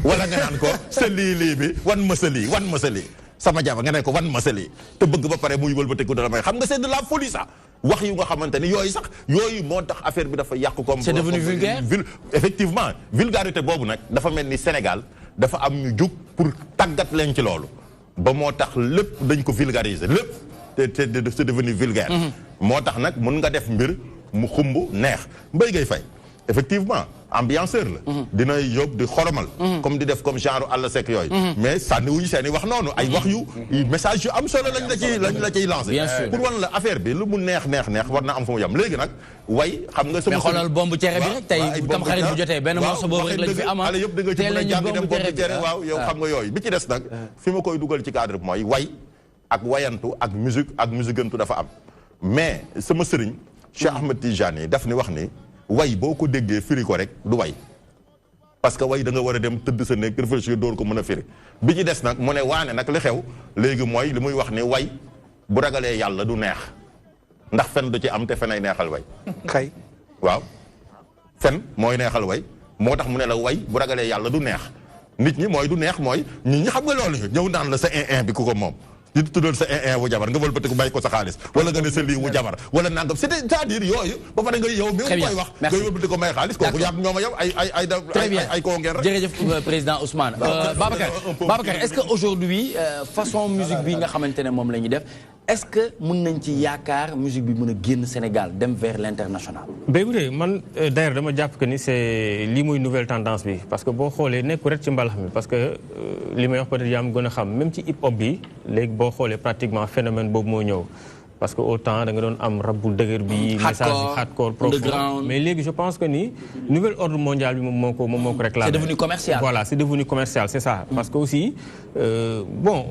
C: wala nga naan ko sa lii bi wan ma sa lii sama jabar nga ne ko wan ma sa lii te bëgg ba pare muy wëlbatiku dala may xam nga c'est de la folie ça wax yu nga xamante ni yooyu moo tax affaire bi dafa yàqu comme
A: c'est devenu vulgaire
C: effectivement vulgarité boobu nag dafa mel ni Sénégal dafa am ñu jug pour tàggat leen ci loolu ba moo tax lépp dañ ko vulgariser lépp te c'est devenu vulgaire moo tax nag mun nga def mbir mu xumb neex Mbaye Gueye Faye effectivement ambianceur la dina yóbbu di xoromal comme di def comme genre àll sec yooyu mais sànni wuñu seen i wax noonu ay wax yu message yu am solo lañ la ciy lancé pour wan la affaire bi lu mu neex war na am fu mu yam léegi nag way xam nga sama
A: mais xoolal bombu cere bi rek tey tam xarit bu jotee benn morceau boobu rek lañ fi am
C: ale yëpp da nga ci mën a jàng dem bombu cere waaw yow xam nga yooyu bi ci des nag fi ma koy dugal ci cadre bi mooy way ak wayantu ak musigantu dafa am mais sama sëriñ Cheikh Ahmed Tidiane daf ni wax ni way boo ko déggee firi ko rek du way parce que way da nga war a dem tëdd sa néeg réfléchir door ko mën a firi bi ci des nag mu ne waane nag li xew léegi mooy li muy wax ni way bu ragalee yàlla du neex ndax fen du ci am te fenay neexal way
G: xëy
C: waaw fen mooy neexal way moo tax mu ne la way bu ragalee yàlla du neex nit ñi mooy du neex mooy nit ñi xam nga loolu ñëw naan la sa bi ku ko moom di tuddal sa wu jabar nga wëlbatiku may ko sa xaalis wala nga ne sa lii wu jabar wala nangam c'est-à-dire yooyu ba pare nga yow mi ngi koy wax nga wëlbatiku may xaalis kooku yàgg ñoom a yow ay koo ngeen rek
A: jërëjëf président Ousmane Babacar est-ce que aujourd'hui façon musique bi nga xamante ne moom la ñuy def est-ce que mën nañ ci yaakaar musique bi mën a génn Sénégal dem vers l'international
D: ba écoutez man d'ailleurs dama jàpp que ni c'est lii mooy nouvelle tendance bi parce que boo xoolee nekku rek ci mbalax mi parce que li may wax peut-être yaa am gën a xam même ci hip hop bi léegi boo xoolee pratiquement phénomène boobu moo ñëw parce que autant da nga doon am rap bu dëgër bi message hardcore profond mais léegi je pense que ni nouvel ordre mondial bi moom moo ko réclamé.
A: C'est devenu commercial.
D: Voilà, c'est devenu commercial, c'est ça. Parce que aussi bon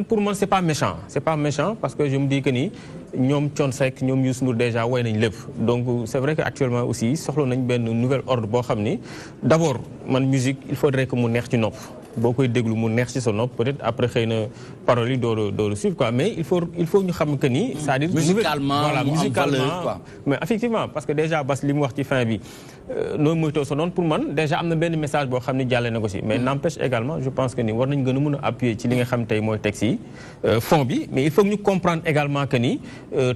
D: pour moi c'est pas méchant parce que je me dis que ni ñoom Thione Seck ñoom Youssou Ndour déjà way nañ lépp donc c'est vrai que actuellement aussi soxla nañ benn nouvel ordre boo xam ni d'abord man musique il faudrait que mu neex ci nopp boo koy déglu mu neex ci sa nopp peut-être après xëy na paroles yi dooru suivre quoi mais il faut ñu xam que ni c'est-à-dire
A: musicalement
D: voilà musicalement
A: quoi.
D: mais effectivement parce que déjà Bass li mu wax ci fin bi noonu moytoo sa noonu pour man déjà am na benn message boo xam ne jàlle na ko si mais n'empêche également je pense que ni war nañ gën a mën a appuyer ci li nga xam tey mooy texte yi fond bi mais il faut que ñu comprendre également que ni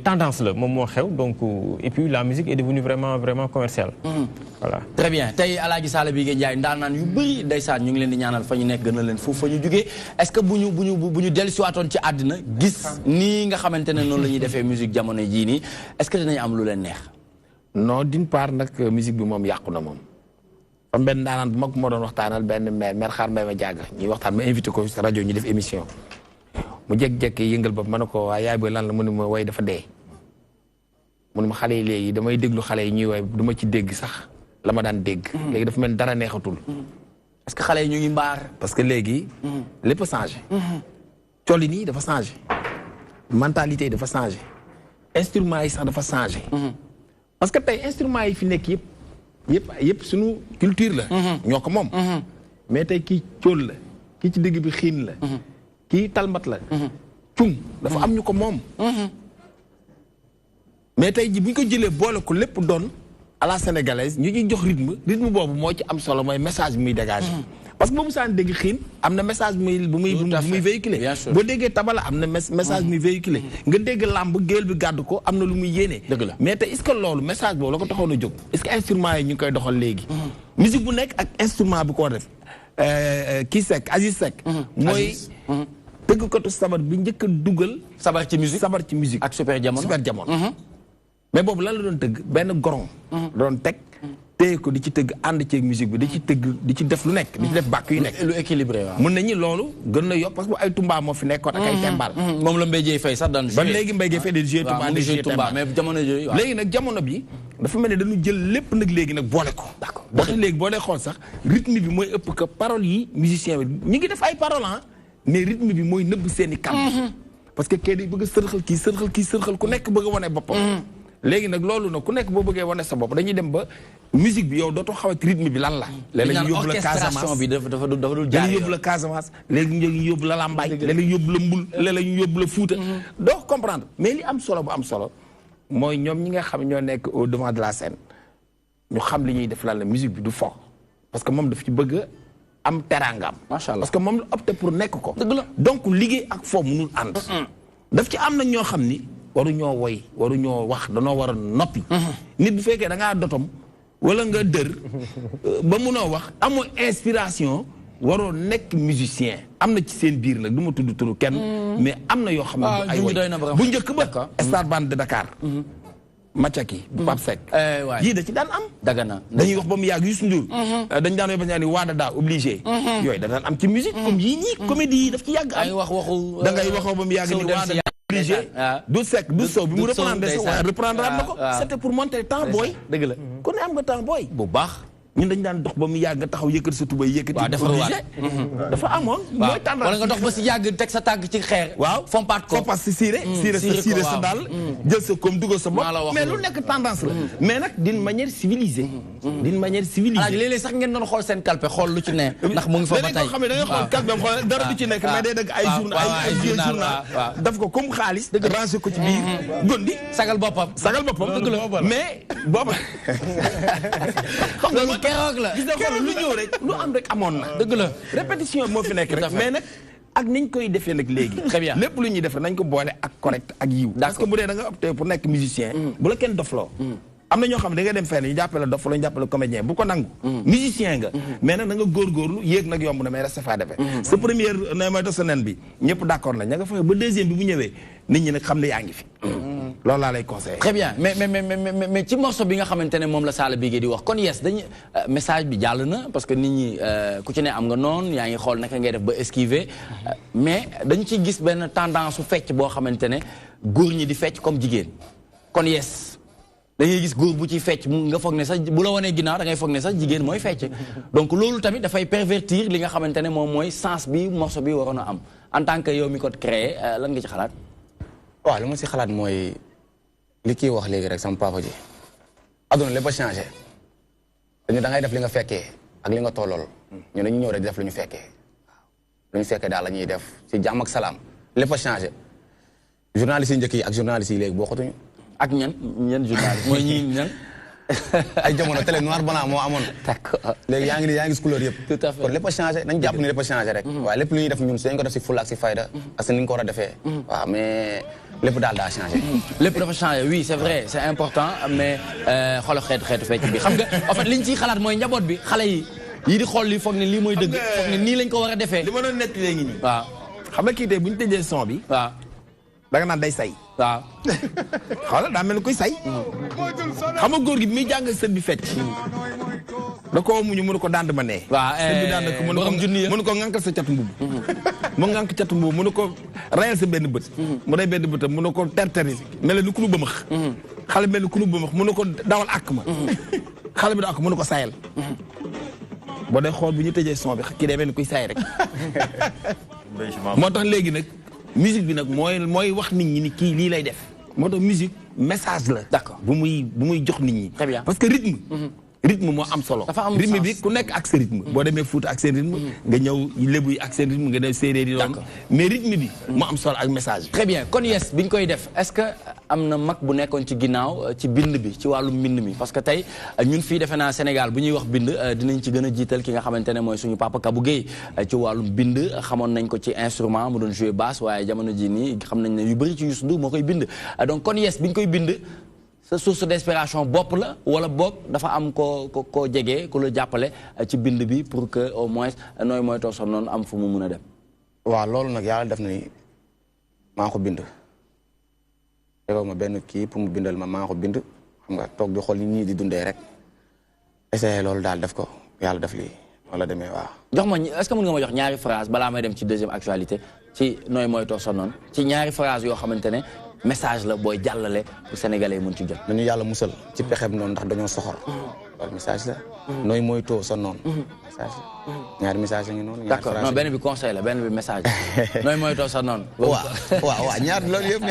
D: tendance la moom moo xew donc et puis la musique est devenue vraiment commerciale voilà
A: très bien tey Alaaji Sala Bigué Ndiaye ndaanaan yu bëri ndeysaan ñu ngi leen di ñaanal fa ñu nekk gën a leen foofu fa ñu jugee est-ce que bu ñu dellu si waatoon ci àddina gis nii nga xamante ne noonu la ñuy defee musique jamono jii nii est-ce que dinañ am lu leen neex
E: non d'une part nag musique bi moom yàqu na moom am benn ndaanaan bu mag moo doon waxtaanal benn maire xaar mbay ma jàgg ñuy waxtaan ma invité ko rajo ñu def émission mu jekk-jekk yëngal bopp ma ne ko waa yaay booy lan la mu ne ma way dafa dee mu ne ma xale yi léegi damay déglu xale yi ñuy way du ma ci dégg sax la ma daan dégg léegi dafa mel dara neexatul
A: parce que xale yi ñu ngi mbaar
E: parce que léegi lépp a changé colin yi dafa changé mentalité yi dafa changé instruments yi sax dafa changé parce que tey instruments yi fi nekk yëpp suñu culture la ñoo ko moom mais tey kii cóol la kii ci digg bi xiin la kii talmat la cung dafa am ñu ko moom mais tey ji bu ñu ko jëlee boole ko lépp doon à la sénégalaise ñu ñuy jox rythme boobu moo ci am solo mooy message bi muy dégager parce que boobu saan dégg xiin am na message bu muy véhiculer boo déggee tabala am na message bu muy véhiculer nga dégg làmb géel bi gàddu ko am na lu muy yéenee mais tey est-ce que loolu message boobu la ko taxoon a jóg est-ce que instrument yi ñu ngi koy doxal léegi musique bu nekk ak instrument bi ko def kii Seck Aziz Seck mooy tëggkatu sabar bi njëkk a dugal
A: sabar ci musique ak super jamono
E: mais boobu lan la doon tëgg benn goron doon teg téye ko di ci tëgg ànd ceeg musique bi di ci tëgg di ci def lu nekk di ci def bàkk yu nekk
A: lu équilibré waaw
E: mun nañu loolu gën na yokk parce que bu ay tumbaa moo fi nekkoon ak ay tembal
A: moom la Mbaye Dieye Faye sax daan
E: ba léegi Mbaye Dieye Faye di jouer tumbaa di jouer tembal
A: mais jamono jooju
E: léegi nag jamono bi dafa mel ne dañu jël lépp nag léegi nag boole ko d'accord boo tax léegi boo dee xool sax rythme bi mooy ëpp que parole yi musicien bi ñu ngi def ay parole mais rythme bi mooy nëbb seeni kàddu parce que kii day bëgg a sërxal kii sërxal ku nekk bëgg a wane boppam léegi nag loolu nag ku nekk boo bëggee wane sa bopp dañuy dem ba musique bi yow dootoo xawat rythme bi lan la léegi ñu yóbbu la Casamance
A: bi dafa dul
E: jaar yóbbu la Casamance léegi ñu yóbbu la Lambaay léegi ñu yóbbu la Mbul léegi ñu yóbbu la Fuuta doo comprendre mais li am solo bu am solo mooy ñoom ñi nga xam ñoo nekk au devant de la scène ñu xam li ñuy def lan la musique bi du fo parce que moom daf ci bëgg am teraangam
A: macha allah
E: parce que moom la opté pour nekk ko donc liggéey ak fo mënul ànd daf ci am na ñoo xam ni waruñoo woy waruñoo wax danoo war a noppi nit bu fekkee da ngaa dotom wala nga dër ba munoo wax amoo inspiration waroo nekk musicien am na ci seen biir nag du ma tudd turu kenn mais am na yoo xam ne ay woy bu njëkk ba Star Band de Dakar Mathiaki Pape Seck yii da ci daan am
A: Dagana
E: dañuy wax ba mu yàgg Youssou Ndour dañ daan woy ba ñaa ni waada daa obligé yooyu da daan am ci musique comme yii ñii comédie yi daf ci yàgg am da ngay waxoo ba mu yàgg ni waada obligé du Seck du Sow bi mu reprendre na ko c'était pour montrer temps booy
A: dëgg la
E: ku ne am nga temps booy
A: bu baax
E: ñun dañ daan dox ba mu yàgg taxaw yëkkati sa tubay yëkkati obligé dafa amoon mooy tendance
A: wala nga dox ba si yàgg teg sa tànk ci xeer
E: waaw
A: fompaat ko
E: si siire sa daal jël sa comme dugal sa bopp mais lu nekk tendance la mais nag d'une manière civilisée
A: léeg-léeg sax ngeen doon xool seen kalpe xool lu ci ne ndax mu ngi fa ba tey
E: xam ne da nga xool kalpe am xool dara du ci nekk mais day dëgg ay journal daf ko comme xaalis ranger ko ci biir gondi sagal boppam dëgg la mais booba xam nga
A: keroog la
E: gis nga xool lu ñëw rek lu am rek amoon na
A: dëgg la
E: répétition moo fi nekk rek mais nag ak niñ koy defee nag léegi
A: très bien
E: lépp lu ñuy def nañ ko boole ak correct ak yiw parce que bu dee da nga opté pour nekk musicien bu la kenn dofloo am na ñoo xam ne da nga dem fenn ñu jàppale dof la ñu jàppale comédien bu ko nangu musicien nga mais nag da nga góorgóorlu yéeg nag yomb na mais reste fa defee sa première na mooy sa nen bi ñëpp d'accord la ña nga fexe ba deuxième bi bu ñëwee nit ñi nag xam ne yaa ngi fi loolu laa lay conseillé.
A: très bien mais ci morceau bi nga xamante ne moom la Sala Bigué di wax kon yes dañu message bi jàll na parce que nit ñi ku ci ne am nga noonu yaa ngi xool naka ngay def ba esquiver mais dañu ciy gis benn tendance su fecc boo xamante ne góor ñi di fecc comme jigéen kon yes dañuy gis góor bu ci fecc nga foog ne sax bu la wanee ginnaaw da ngay foog ne sax jigéen mooy fecc donc loolu tamit dafay pervertir li nga xamante ne moom mooy sens bi morceau bi waroon a am en tant que yow mi ko créé lan nga ci xalaat.
B: waaw li ma si xalaat mooy li kii wax léegi rek sama papa ji adduna lépp a changé dañu da ngay def li nga fekkee ak li nga tollool ñu dañu ñëw rek def lu ñu fekkee lu ñu fekkee daal la ñuy def si jàmm ak salaam lépp a changé journalistes yi njëkk yi ak journalistes yi léegi bokkatuñu.
A: ak ñan journaliste mooy ñii ñan.
B: ay jamono télé noir blanc moo amoon.
A: d'accord
B: léegi yaa ngi gis couleur yëpp.
A: tout à fait
B: kon lépp a changé nañ jàpp ni lépp a changé rek. waaw lépp lu ñuy def ñun si dañ ko def si fulla ak si fayda. parce que ni ñu ko war a defee. waaw mais lépp daal daa changé.
A: lépp dafa changé oui c'est vrai c'est important mais xoolal xeetu fecc bi xam nga en fait li ñu ciy xalaat mooy njaboot bi xale yi di xool li foog ne lii mooy dëgg. foog ne nii lañ ko war a defee.
E: li ma doon nekk léegi nii.
A: waaw
E: xam nga kii tey bu ñu tëjee son bi.
A: waaw
E: da nga naan day say.
A: waaw.
E: xoolal daa mel ni kuy say. xam nga góor gi bi muy jàng sët bi fecc. da koo muñu mënu ko dand ma nee.
A: waaw
E: sët bi dand ko mënu ko ŋànkal sa catu mbubb. mu ŋànk catu mbubb mënu ko rayal sa benn bët. mu day benn bëtam mënu ko terteri mel ni ku nu bëmax. xale mel ni ku nu bëmax mënu ko dawal àkk ma. xale bi da ak mënu ko sayal. boo dee xool bu ñu tëjee son bi kii day mel ni kuy say rek. moo tax léegi nag musique bi nag mooy wax nit ñi ni kii lii lay def. moo tax musique message la.
A: d'accord
E: bu muy jox nit ñi.
A: très bien
E: parce que rythme moo am solo.
A: dafa am
E: rythme bi ku nekk ak sa rythme. boo demee Fuuta ak seen rythme. nga ñëw Lébu yi ak seen rythme nga dem séeréer yi noonu. mais rythme bi. moo am solo ak message.
A: très bien kon yes bi ñu koy def est-ce que am na mag bu nekkoon ci ginnaaw ci bind bi ci wàllu mbind mi parce que tey ñun fii defe naa Sénégal bu ñuy wax bind dinañ ci gën a jiital ki nga xamante ne mooy suñu papa Kabou Gueye ci wàllum bind xamoon nañ ko ci instrument mu doon jouer basse waaye jamono ji nii xam nañ ne yu bëri ci Youssou Ndour moo koy bind donc kon yes bi ñu koy bind sa source d'inspiration bopp la wala boog dafa am koo jege ku la jàppale ci bind bi pour que au moins nooy mooy too son noonu am fu mu mun a dem.
B: waaw loolu nag yàlla def na ni maa ko bind. tegoo ma benn kii pour mu bindal maa ko bind xam nga toog di xool ni ñii di dundee rek essayé loolu daal def ko yàlla def lii wala demee waaw.
A: jox ma est-ce que mën nga ma jox ñaari phrase balaa may dem ci deuxième actualité ci nooy mooy too son noonu ci ñaari phrase yoo xamante ne. message la booy jàllale pour sénégalais yi mën ci jot.
B: nañu yàlla musal ci pexem noonu ndax dañoo soxor. loolu message la. nooy mooy too sa noonu. message la ñaari message la ngi noonu.
A: d'accord non benn bi conseil la benn bi message nooy mooy too sa noonu.
B: waaw ñaari loolu yëpp.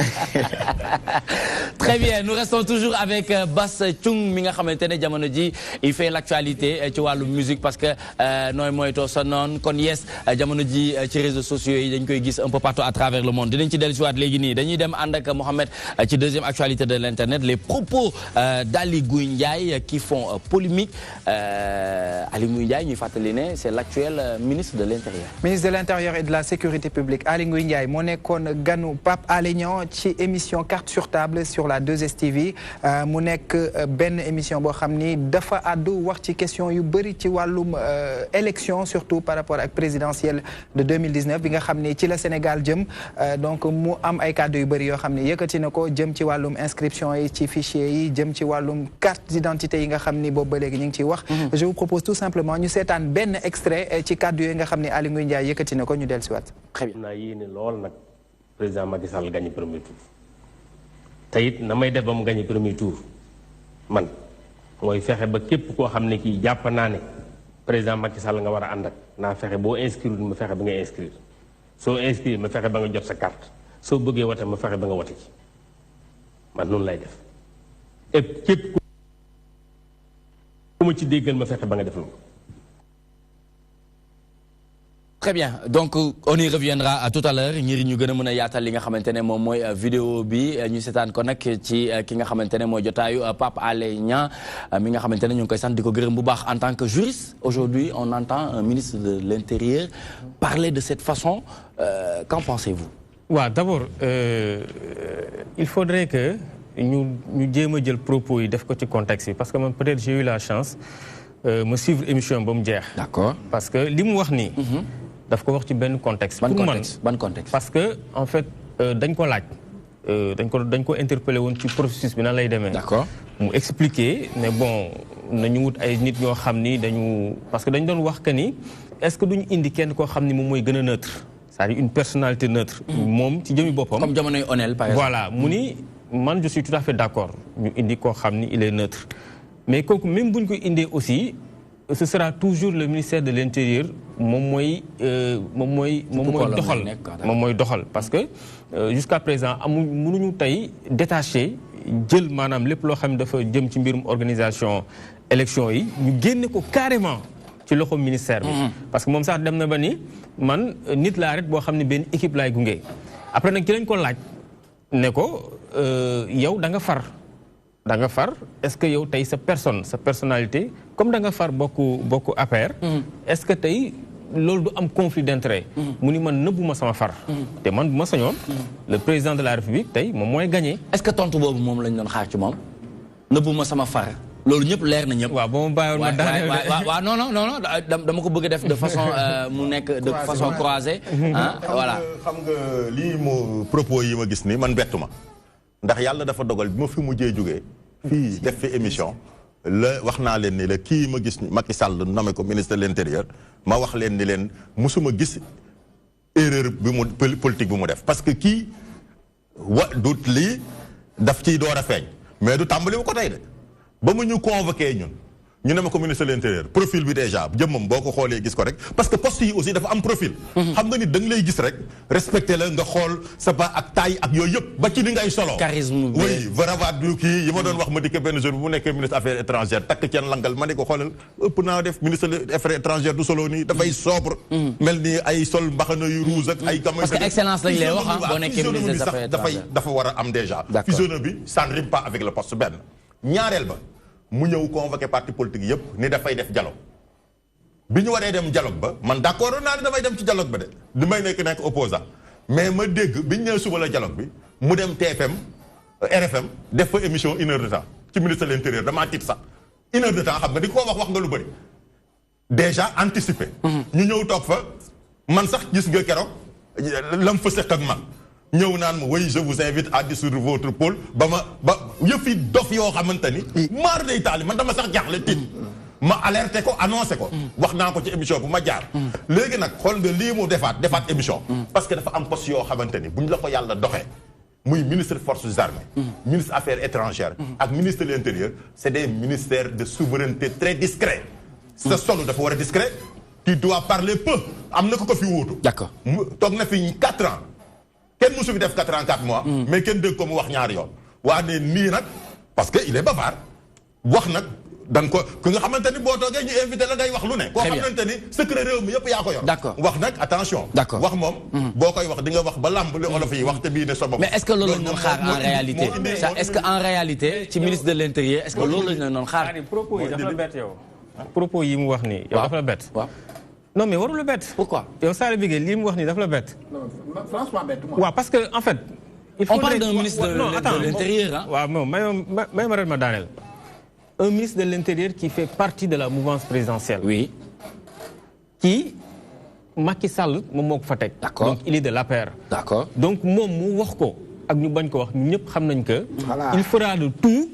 A: très bien nous restons toujours avec Bass Thioung mi nga xamante ne jamono ji il fait l'actualité ci wàllu musique parce que nooy mooy too sa noonu kon yes jamono ji ci réseaux sociaux yi dañ koy gis un peu partout à travers le monde dinañ ci dellusiwaat léegi nii dañuy dem ànd ak Mohamed ci deuxième actualité de l'internet les propos d'Aly Ngouille Ndiaye qui font polémique Aly Ngouille Ndiaye ñuy fàttali ne c'est l'actuel ministre de l'intérieur.
G: Ministre de l'intérieur et de la sécurité publique Aly Ngouille Ndiaye moo nekkoon ganu Pape Alé Niang ci émission carte sur table sur la 2STV mu nekk benn émission boo xam ni dafa àddu wax ci question yu bëri ci wàllum élection surtout par rapport ak présidentielle de 2019 bi nga xam ni ci la Sénégal jëm donc mu am ay kàddu yu bëri yoo xam ni yëkkati na ko jëm ci wàllum inscription yi ci fichier yi jëm ci wàllum carte d'identité yi nga xam ni boobu ba léegi ñu ngi ciy wax. Je vous propose tout simplement ñu seetaan benn extrait ci kàddu yooyu nga xam ni Aly Ngouille Ndiaye yëkkati na ko ñu dellusiwaat.
A: très bien.
H: naa yéene lool nag président Macky Sall gagné premier tour te it na may def ba mu gagné premier tour man mooy fexe ba képp koo xam ne kii jàpp naa ne président Macky Sall nga war a ànd ak naa fexe boo inscrire ma fexe ba nga inscrire soo inscrire ma fexe ba nga jot sa carte soo bëggee wote ma fexe ba nga wote ci man noonu lay def et képp ku ma ci déggal ma fexe ba nga def loolu.
A: Très bien donc on y reviendra tout à l'heure ñi ñu gën a mën a yaatal li nga xamante ne moom mooy vidéo bi ñu seetaan ko nag ci ki nga xamante ne mooy jotaayu Pape Alé Niang mi nga xamante ne ñu ngi koy sant di ko gërëm bu baax en tant que juriste aujourd'hui on entend un ministre de l'Intérieur parler de cette façon qu'en pensez-vous?
D: waaw d'abord il faudrait que ñu jéem a jël propos yi def ko ci contexte bi parce que man peut-être j'ai eu la chance me suivre émission ba mu jeex.
A: D'accord
D: parce que li mu wax nii. daf ko wax ci benn contexte.
A: ban contexte
D: parce que en fait dañ ko laaj dañ ko interpellé woon ci processus bi nan lay demee.
A: d'accord
D: mu expliquer ne bon nañu wut ay nit ñoo xam ni dañu parce que dañ doon wax que ni est-ce que duñu indi kenn koo xam ni moom mooy gën a neutre c'est-à-dire une personnalité neutre. moom ci jëmi boppam.
A: comme jamonoy Onel par exemple.
D: voilà mu ni man je suis tout à fait d'accord ñu indi koo xam ni il est neutre mais kooku même buñ ko indee aussi. ce sera toujours le ministère de l'Intérieur moom mooy doxal parce que jusqu'à présent mënuñu tey détaché jël maanaam lépp loo xam ne dafa jëm ci mbirum organisation élection yi ñu génne ko carrément ci loxo ministère bi. parce que moom sax dem na ba ni man nit laa rek boo xam ne benn équipe laay gunge après nag ci lañ ko laaj ne ko yow da nga far. da nga far est-ce que yow tey sa personnalité comme da nga far bokku APR. est-ce que tey loolu du am conflit d'intérêt. mu ni man nëbbuma sama far. te man bu ma sañoon. le président de la République tey moom mooy gagné.
A: est-ce que tontu boobu moom lañ doon xaar ci moom nëbbuma sama far loolu ñëpp leer na ñëpp.
D: waaw ba ma bàyyiwoon ma daaneel
A: waaw non dama ko bëgg a def de façon mu nekk de façon croisée. Voilà.
C: xam nga lii mu propos yi ma gis ni man bettu ma. ndax yàlla dafa dogal bi ma fi mujjee jógee fii def fi émission la wax naa leen ni la kii ma gis Macky Sall nommé ko ministre de l'intérieur ma wax leen ni leen musuma gis erreur bi mu politique bi mu def parce que kii du lii daf ciy door a feeñ mais du tàmbali bu ko tey de ba mu ñu convoqué ñun ñu ne ma ko ministre de l'intérieur profil bi déjà jëmmam boo ko xoolee gis ko rek parce que poste yi aussi dafa am profil. xam nga ni da nga lay gis rek respecté la nga xool sa ba ak taille ak yooyu yëpp ba ci ni ngay solo.
A: charisme bi
C: oui vraiment du kii yi ma doon wax ma dikkee benn jour bu nekkee ministre affaires étrangères takk ceen langal ma ne ko xoolal ëpp naa def ministre des affaires étrangères du solo nii dafay sobre. mel ni ay sol mbaxana yu rouge ak ay.
A: parce que excellence lañ lay wax boo nekkee ministre des affaires étrangères
C: dafa war a am déjà. physionomie bi ça ne rime pas avec le poste benn ñaareel ba. mu ñëw convoqué parti politique yëpp ni dafay def dialogue bi ñu waree dem dialogue ba man d'accord naa ne damay dem ci dialogue ba de li may nekk opposant mais ma dégg bi ñu ñëw suba la dialogue bi mu dem TFM RFM def fa émission 1 heure de temps ci ministre de l'intérieur damaa tiit sax 1 heure de temps xam nga di ko wax nga lu bëri déjà anticipé. ñu ñëw toog fa man sax gis nga keroog lam fa seq ak man. ñëw naan ma oui je vous invite à dissoudre votre pôle ba yëf yi dof yoo xamante ni. maar day taali man dama sax jaaxle tiit ma alerté ko annoncé ko. wax naa ko ci émission bu ma jaar. léegi nag xool nga lii mu defaat émission. parce que dafa am poste yoo xamante ni buñ la ko yàlla doxee. muy ministre forces armées. ministre affaires étrangères. ak ministre de l'intérieur c'est des ministères de souveraineté très discrets. sa solo dafa war a discret. tu dois parler peu am na ko fi wóotu.
A: d'accord
C: toog na fi 4 ans. kenn musu fi def 4 ans 4 mois. mais kenn dégg ko mu wax ñaari yoon. waa ne nii nag parce que il est bavard wax nag dan ko ku nga xamante ni boo toogee ñu invité la ngay wax lu ne. koo xamante ni secret réew mi yëpp yaa ko yor.
A: d'accord
C: wax nag attention.
A: d'accord
C: wax moom. boo koy wax di nga wax ba lamb li olof yi wax te bii ne sa bopp.
A: mais est-ce que loolu la ñu xaar en réalité est-ce que en réalité ci ministre de l'intérieur est-ce que loolu la ñu doon xaar.
D: propos yi dafa la bett yow. propos yi mu wax nii. yow dafa la bett.
A: waaw
D: non mais warul la bett.
A: pourquoi
D: yow Saliou Bigué lii mu wax nii dafa la bett.
I: non franchement bett moi.
D: waaw parce que en fait.
A: on parle d'un ministre de l'intérieur hein.
D: waaw moom may ma ren ma daaneel. un ministre de l'intérieur qui fait partie de la mouvance présidentielle.
A: oui.
D: qui Macky Sall moom moo ko fa teg.
A: d'accord
D: donc il est de l'APR.
A: d'accord
D: donc moom mu wax ko ak ñu bañ ko wax ñun ñëpp xam nañ que. il fera de tout.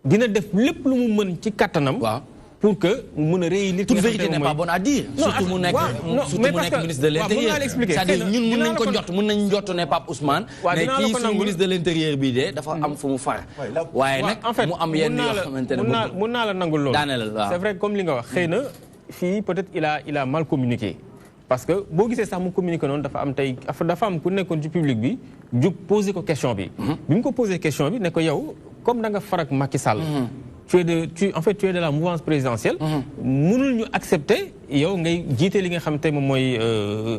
D: dina def lépp lu mu mën ci kattanam.
A: waaw.
D: pour que mu mën a réélire.
A: toute vérité n'est pas bonne à dire. surtout mu nekk ministre de l'intérieur. c'est-à-dire ñun mën nañ ko jot mën nañ jot ne Pape Ousmane. mais kii suñu ministre de l'intérieur bii de dafa am fu mu far. waaye nag mu am yenn yoo xamante ne
D: mun naa la nangul loolu. c'est vrai comme li nga wax xëy na fii peut-être il a mal communiqué. parce que boo gisee sax mu communiqué noonu dafa am tey dafa am ku nekkoon ci public bi jug posé ko question bi. bi mu ko posé question bi ne ko yow comme da nga far ak Macky Sall. tu es de la mouvance présidentielle. mënul ñu accepter yow ngay jiite li nga xam te moom mooy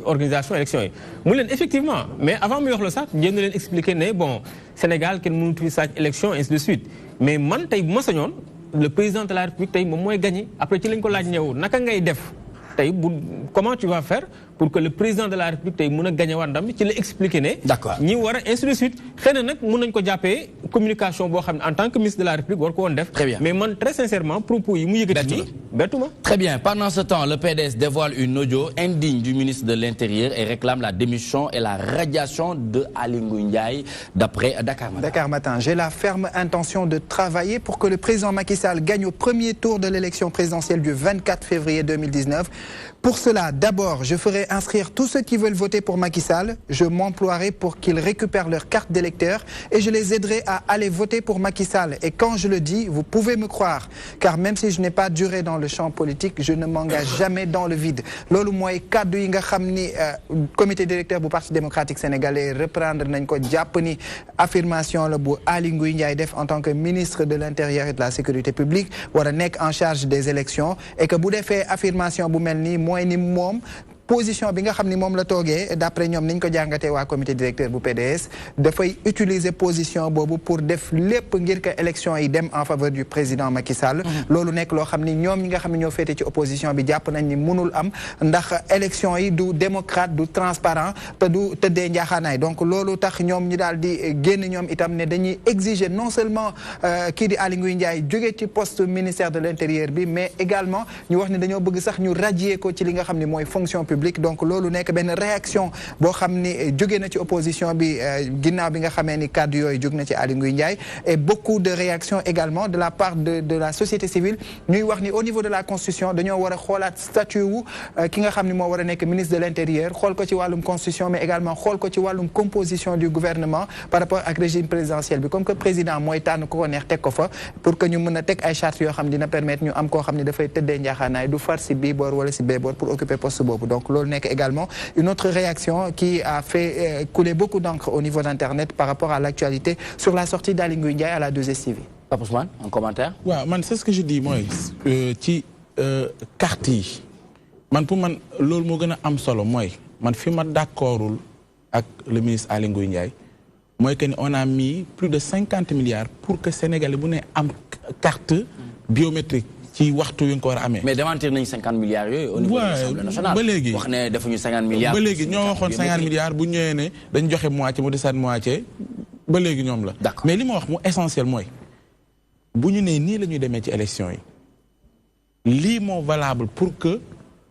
D: organisation élection yi. mu leen effectivement mais avant muy wax la sax jéem na leen expliquer ne bon Sénégal kenn mënut fi sàcc élection ainsi de suite mais man tey bu ma sañoon le président de la République tey moom mooy gagné après ci lañ ko laaj ñëw naka ngay def tey comment tu vas faire pour que le président de la République tey mën a gagné waat ndam bi ci la expliquer ne.
A: d'accord
D: ñi war a ainsi de suite xëy na nag mën nañ ko jàppee communication boo xam ne en tant que ministre de la République war ko woon def.
A: très bien
D: mais man très sincèrement propos yi mu yëkkati nii bettuma.
A: très bien pendant ce temps le PDS dévoile une audio indigne du ministre de l'Intérieur et réclame la démission et la radiation de Aly Ngouille Ndiaye d'après Dakar Matin.
G: Dakar Matin, j'ai la ferme intention de travailler pour que le président Macky Sall gagne au premier tour de l'élection présidentielle du 24 février 2019. Pour cela, d'abord, je ferai vais inscrire tous ceux qui veulent voter pour Macky Sall. Je m'emploierai pour qu'ils récupèrent leur carte d'électeur et je les aiderai à aller voter pour Macky Sall. Et quand je le dis, vous pouvez me croire, car même si je n'ai pas duré dans le champ politique, je ne m'engage jamais dans le vide. Lolu moy kaddu yi nga xamni comité directeur du Parti démocratique sénégalais reprendre nañ ko japp ni affirmation la bu Aly Ngouille Ndiaye def en tant que ministre de l'Intérieur et de la Sécurité publique wara nek en charge des élections et que bu défé affirmation bu melni moy ni mom position bi nga xamni mom la togué d'après ñom niñ ko jangaté wa comité directeur bu PDS dafay utiliser position bobu pour def lépp ngir que élection yi dem en faveur du président Macky Sall. lolu nek lo xamni ñom ñi nga xamni ñoo fété ci opposition bi japp nañ ni mënul am ndax élection yi du démocrate du transparent te du tëddee njaaxaanaay donc lolu tax ñom ñi daal di génn ñom itam ne dañuy exiger non seulement kii di Aly Ngouille Ndiaye jóge ci poste ministère de l'Intérieur bi mais également ñu wax ni dañoo bëgg sax ñu radier ko ci li nga xamni moy fonction publique. Donc lolu nek ben réaction bo xamni jóge na ci opposition bi ginnaw bi nga xamé ni cadre yoy jóg na ci Aly Ngouille Ndiaye et beaucoup de réactions également de la part de la société civile ñuy wax ni au niveau de la constitution dañoo wara xolaat statut wu ki nga xamni mo wara nek ministre de l'Intérieur xol ko ci walum constitution mais également xol ko ci walum composition du gouvernement par rapport ak régime présidentiel bi comme que président moy tan ko neex tek ko fa pour que ñu mëna tek ay chartes yo xam dina permettre ñu am ko xamni da fay tëddee njaaxaanaay du far ci bii boor wala ci bee boor pour occuper poste bobu donc loolu nekk également une autre réaction qui a fait couler beaucoup d'encre au niveau d'internet par rapport à l'actualité sur la sortie d'Aly Ngouille Ndiaye à la 2STV.
A: Pape Ousmane, un commentaire?
E: Ouais, man c'est ce que je dis moi ci carte yi man pour man loolu moo gën a am solo mooy man fi ma d'accordul ak le ministre Aly Ngouille Ndiaye mooy que on a mis plus de 50 milliards pour que Sénégalais bu ne am carte biométrique ci waxtu wi nga ko war a amee.
A: mais démentir nañu 50 milliards yooyu au niveau de l'Assemblée nationale.
E: ba léegi
A: wax ne defuñu 50 milliards.
E: ba léegi ñoo waxoon 50 milliards bu ñëwee ne dañ joxe moitié mu desaat moitié ba léegi ñoom la.
A: D'accord.
E: mais li ma wax mu essentiel mooy bu ñu nee nii la ñuy demee ci élection yi lii moo valable pour que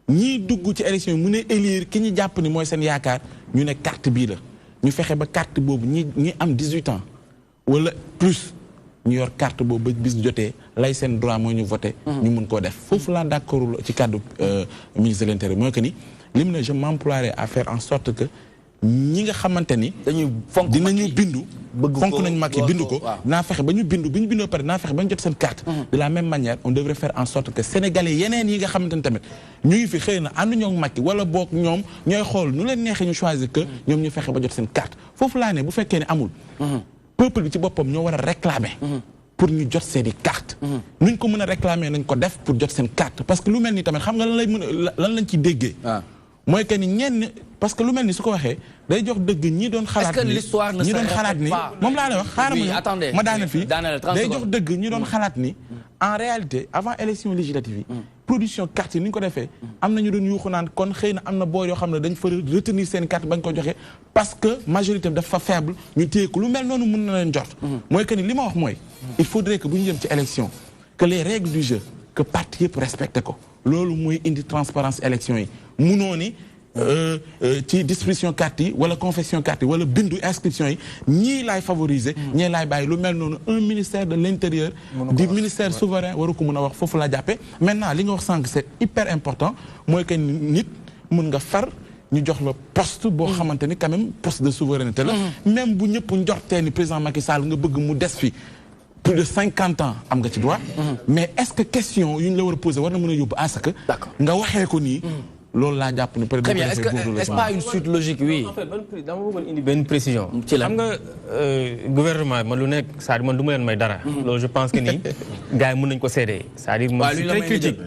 E: ñiy dugg ci élection yi mu ne élire ki ñu jàpp ni mooy seen yaakaar ñu ne carte bii la ñu fexe ba carte boobu ñi am 18 ans wala plus. ñu yor carte boobu ba bis jotee lay seen droit mooy ñu voté. ñu mun koo def foofu laa d'accord ci cadre ministre de l'Intérieur mooy que ni lim na je m'emploierai à faire en sorte que ñi nga xamante ni. dinañu bindu. fonk nañu Macky bindu ko. naa fexe ba ñu bindu bi ñu bindoo pare naa fexe ba ñu jot seen carte. de la même manière on devrait faire en sorte que sénégalais yeneen yi nga xamante ni tamit ñu ngi fi xëy na ànduñoo ak Macky wala boog ñoom ñooy xool nu leen neexee ñu choisir que ñoom ñu fexe ba jot seen carte foofu laa ne bu fekkee ne amul. peuple bi ci boppam ñoo war a réclamer pour ñu jot seeni carte nuñ ko mën a réclamer nañ ko def pour jot seen carte parce que lu mel ni tamit xam nga lan lañ ci déggee mooy que ni ñenn parce que lu mel ni su ko waxee day jox dëgg ñi doon xalaat ni ñi doon xalaat ni moom laa lay wax xaaral ma daaneel fii day jox dëgg ñi doon xalaat ni en réalité avant élection législative yi production carte yi ni ñu ko defee am na ñu doon yuuxu naan kon xëy na am na boo yoo xam ne dañ fa retenir seen carte bañ ko joxe parce que majorité bi dafa faible ñu téye ko lu mel noonu mën na leen jot mooy que ni li ma wax mooy il faudrait que bu ñu jëm ci élection que les règles du jeu que parti yëpp respecté ko loolu mooy indi transparence élection yi munoo ni ci distribution carte yi wala confection carte yi wala bindu inscription yi ñii laay favoriser ñii laay bàyyi lu mel noonu un ministère de l'Intérieur du ministère souverain waru ko mën a wax foofu laa jàppe maintenant li nga wax sànq c'est hyper important mooy que nit mun nga far ñu jox la poste boo xamante ni quand même poste de souveraineté la même bu ñëpp njortee ni président Macky Sall nga bëgg mu des fi plus de 50 ans am nga ci droit mais est-ce que question yu ñu la war a poser war na mën a yóbbu à ce que nga waxee ko nii loolu laa jàpp ne peut-être
A: est-ce pas une suite logique oui.
D: en fait dama bëggoon indi benn précision. xam nga gouvernement man lu nekk c'est-à-dire man du ma leen may dara. loolu je pense que ni gars yi mën nañu ko seedee. c'est-à-dire man c'est très critique.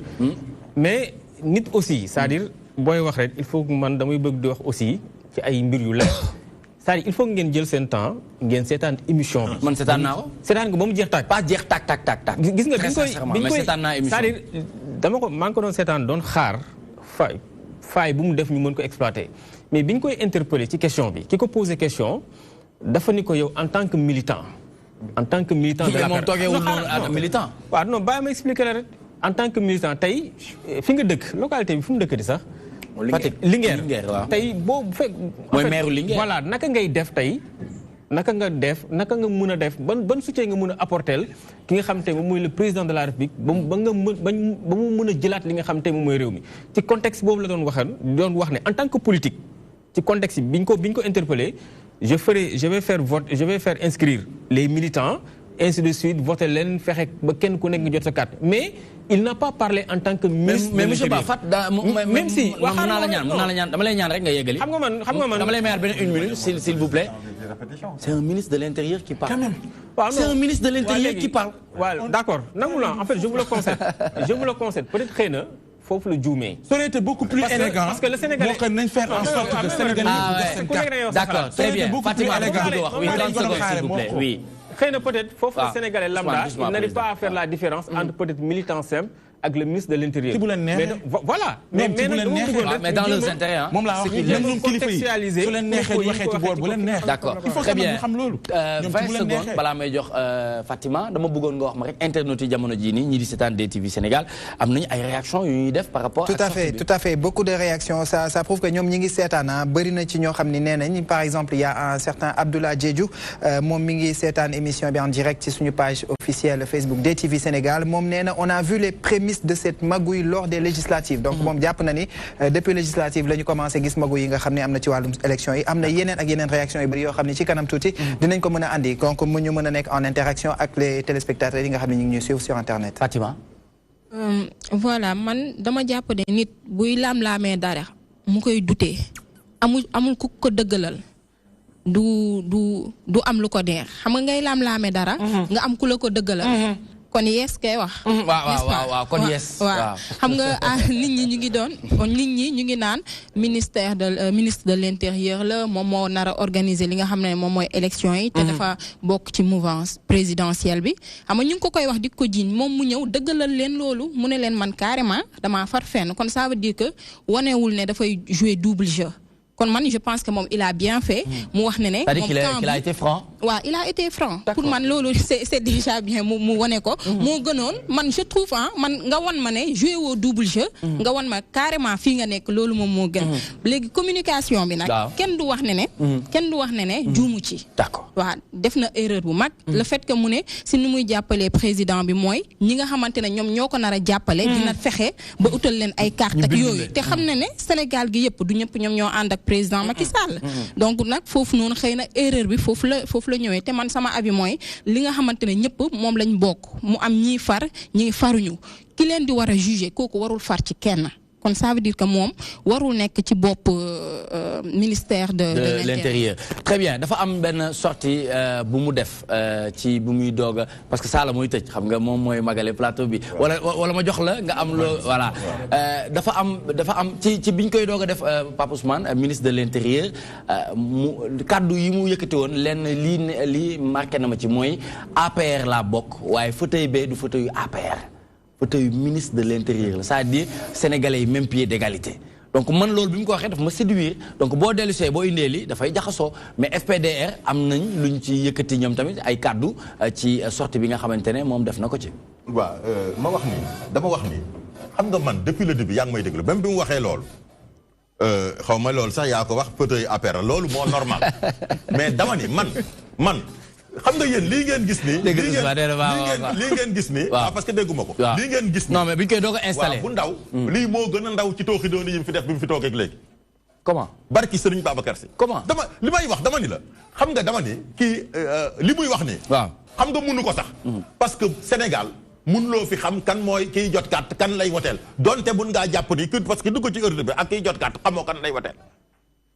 D: mais nit aussi c'est-à-dire booy wax rek il faut que man damay bëgg di wax aussi ci ay mbir yu leer. c'est-à-dire il faut que ngeen jël seen temps ngeen seetaan émission bi.
A: man seetaan naa ko.
D: seetaan ko ba mu jeex tàkk.
A: pas jeex tàkk.
D: gis nga
A: biñ koy seetaan naa émission
D: c'est-à-dire dama ko maa ngi ko doon seetaan doon xaar faay bu mu def ñu mën ko exploiter mais bi ñu koy interpeller ci question bi ki ko posé question dafa ni ko yow en tant que militant de la
A: moom toogeewul noonu militant
D: waaw non bàyyi ma expliquer la rek en tant que militant tey fi nga dëkk localité bi fu mu dëkk di sax Linguère tey boo bu fekk
A: mooy maire Linguère
D: voilà naka ngay def tey naka nga mën a def ban soutien nga mën a apporter ki nga xam te moom mooy le président de la République ba mu mën a jëlaat li nga xam te moom mooy réew mi ci contexte boobu la doon wax ne en tant que politique ci contexte bi biñ ko interpellé je vais faire inscrire les militants ainsi de suite voter leen fexe ba kenn ku nekk nga jot sa carte mais il n'a pas parlé en tant que ministre.
A: mais monsieur Ba Fat
D: même si
A: mën naa la ñaan dama lay ñaan rek nga yeggali.
D: xam nga man
A: dama lay mayaat benn une minute s'il vous plaît. C'est un ministre de l'Intérieur qui parle. Quand même. C'est un ministre de l'Intérieur qui parle.
D: waaw d'accord nangu la en fait je vous le concède peut-être xëy na foofu la juumee.
E: Ça aurait été beaucoup plus élégant.
D: Parce que le Sénégalais.
E: Nañ faire en sorte que Sénégalais.
A: D'accord, très bien. Fatima, oui, 30 secondes s'il vous plaît. Oui.
D: xëy na peut-être foofu la Sénégalais lambda il n'arrive pas à faire la différence entre peut-être militant simple ak le ministre de l'Intérieur.
E: mais
D: voilà.
E: mais
A: dans leurs intérêts.
E: moom laa wax même ñun kilifa yi su leen neexee ñu waxee ci boor bu leen neex.
A: d'accord très bien 20 secondes balaa may jox Fatima dama bëggoon nga wax ma rek internautes yi jamono jii nii ñi di seetaan DTV Sénégal am nañu ay réactions yu ñuy def par rapport.
G: tout à fait beaucoup de réactions ça prouve que ñoom ñi ngi seetaan bëri na ci ñoo xam ni nee nañ par exemple il y a un certain Abdoulaye Diédhiou moom mi ngi seetaan émission bi en direct ci suñu page officielle Facebook DTV Sénégal moom nee na on a vu les prémices de cette magouille lors des législatives donc moom jàpp na ni depuis législative la ñu commencé gis magouille yi nga xam ne am na ci wàllum élection yi am na yeneen ak yeneen réaction yu bëri yoo xam ne ci kanam tuuti dinañ ko mën a andi donc mu ñu mën a nekk en interaction ak les téléspectateurs yi nga xam ne ñu ngi ñuy suivre sur internet.
A: Fatima.
F: Voilà man dama jàpp ne nit buy laam-laamee dara mu koy dutee amul ku ko dëggalal du am lu ko neex xam nga ngay laam-laamee dara nga am ku la ko dëggalal kon yes kay wax.
A: waaw kon yes.
F: waaw xam nga nit ñi ñu ngi naan ministre de l'Intérieur la moom moo nar a organiser li nga xam ne moom mooy élection yi. te dafa bokk ci mouvance présidentielle bi. xam nga ñu ngi ko koy wax di ko jiiñ moom mu ñëw dëggalal leen loolu mu ne leen man carrément damaa far fenn kon ça veut dire que wanewul ne dafay jouer double jeu. kon man je pense que moom il a bien fait. mu wax ne ne
A: c'est-à-dire qu'il a été franc.
F: waaw il a été franc. pour man loolu c'est déjà bien mu wane ko. moo gënoon man je trouve man nga wan ma ne joué woo double jeu. nga wan ma carrément fii nga nekk loolu moom moo gën. léegi communication bi nag. kenn du wax ne juumu ci.
A: d'accord
F: waaw def na erreur bu mag. le fait que mu ne si nu muy jàppalee président bi mooy ñi nga xamante ne ñoom ñoo ko nar a jàppale. dina fexe ba utal leen ay carte ak yooyu. te xam na ne Sénégal gi yëpp du ñëpp ñoom ñoo ànd ak président Macky Sall. donc nag foofu noonu xëy na erreur bi foofu la ñëwee te man sama avis mooy li nga xamante ne ñëpp moom lañ bokk mu am ñii far ñii faruñu ki leen di war a juger kooku warul far ci kenn. kon ça veut dire que moom warul nekk ci bopp ministère de
A: l'Intérieur. Très bien dafa am benn sortie bu mu def ci bu muy doog parce que Sala mooy tëj xam nga moom mooy magale plateau bi. wala ma jox la nga am loo voilà. dafa am ci biñ koy doog a def Pape Ousmane ministre de l'Intérieur mu kaddu yi mu yëkkati woon lenn lii marqué na ma ci mooy APR laa bokk waaye fauteuil bee du fauteuil APR. fauteuil ministre de l'Intérieur la c'est-à-dire sénégalais yi même pied d'égalité donc man loolu bi mu ko waxee dafa ma séduire donc boo dellusee boo indee li dafay jaxasoo mais FPDR am nañ luñ ci yëkkati ñoom tamit ay kaddu ci sortie bi nga xamante ne moom def na ko ci.
C: waaw dama wax ni xam nga man depuis le début yaa ngi may déglu même bi mu waxee loolu xaw ma loolu sax yaa ko wax fauteuil APR loolu moo normal mais dama ni man. xam nga yéen lii ngeen gis nii. lii ngeen gis nii. waaw parce que dégguma ko. lii ngeen gis nii
A: non mais bi ñu koy doog a installé.
C: waaw bu ndaw. lii moo gën a ndaw ci tooxi doon yi mu fi def bi mu fi toogee léegi.
A: comment.
C: barki Serigne Babacar Sy.
A: comment
C: li may wax dama ni la. xam nga dama ni kii li muy wax nii.
A: waaw
C: xam nga munu ko sax. parce que Sénégal munuloo fi xam kan mooy kiy jot carte kan lay woteel donte mun ngaa jàpp ni parce que dugg ci heure bi ak kiy jot carte xamoo kan lay woteel.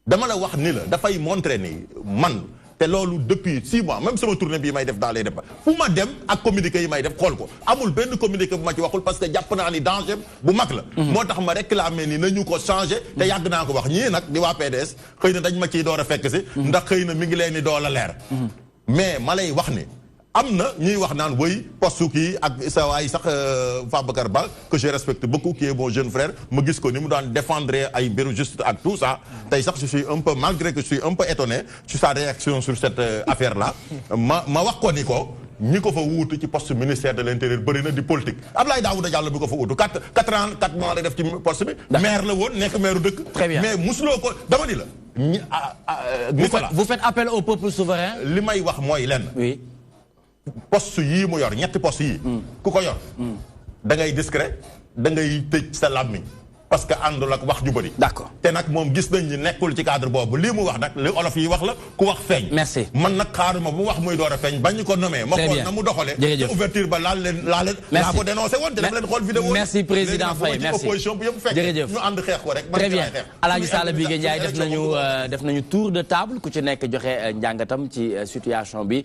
C: dama la wax ni la dafay montrer ni man. te loolu depuis 6 mois même sama tournée bii may def dans les débats fu ma dem ak communiqué yi may def xool ko amul benn communiqué bu ma ci waxul parce que jàpp naa ni danger bu mag la. moo tax ma réclamé ni nañu ko changé. te yàgg naa ko wax ñii nag di waa PDS xëy na dañ ma ciy door a fekk si. ndax xëy na mi ngi leen ni dool a leer. mais ma lay wax ni am na ñuy wax naan woy postu kii ak sa waay sax Babacar Ba que je respecte beaucoup qui est mon jeune frère ma gis ko ni mu daan défendre ay mbiru juste ak tout ça tey sax je suis un peu malgré que je suis un peu étonné sur sa réaction sur cette affaire là ma wax ko ni ko ñi ko fa wuutu ci poste ministère de l'Intérieur bëri na di politique Abdoulaye Daouda Diallo bi ko fa wuutu 4 ans 4 mois lay def ci poste bi maire la woon nekk maire dëkk mais musuloo ko dama ni la
A: vous faites appel au peuple souverain.
C: li may wax mooy lenn.
A: oui.
C: poste yii mu yor ñetti poste yii. ku ko yor. da ngay discret da ngay tëj sa làmmiñ parce que àndul ak wax ju bëri.
A: d'accord
C: te nag moom gis nañ ni nekkul ci cadre boobu lii mu wax nag li olof yi wax la ku wax feeñ.
A: merci
C: man nag xaaruma bu wax muy door a feeñ bañ ñu ko nommé. ma xool na mu doxalee.
A: jërëjëf
C: ouverture ba laa ko dénoncé woon te dama leen xool vidéo.
A: merci président Faye merci
C: opposition bu yëpp fekk.
A: jërëjëf
C: ñu ànd xeex ko rek.
A: très bien Alaaji Sala Bigué Ndiaye def nañu tour de table ku ci nekk joxe njàngatam ci situation bi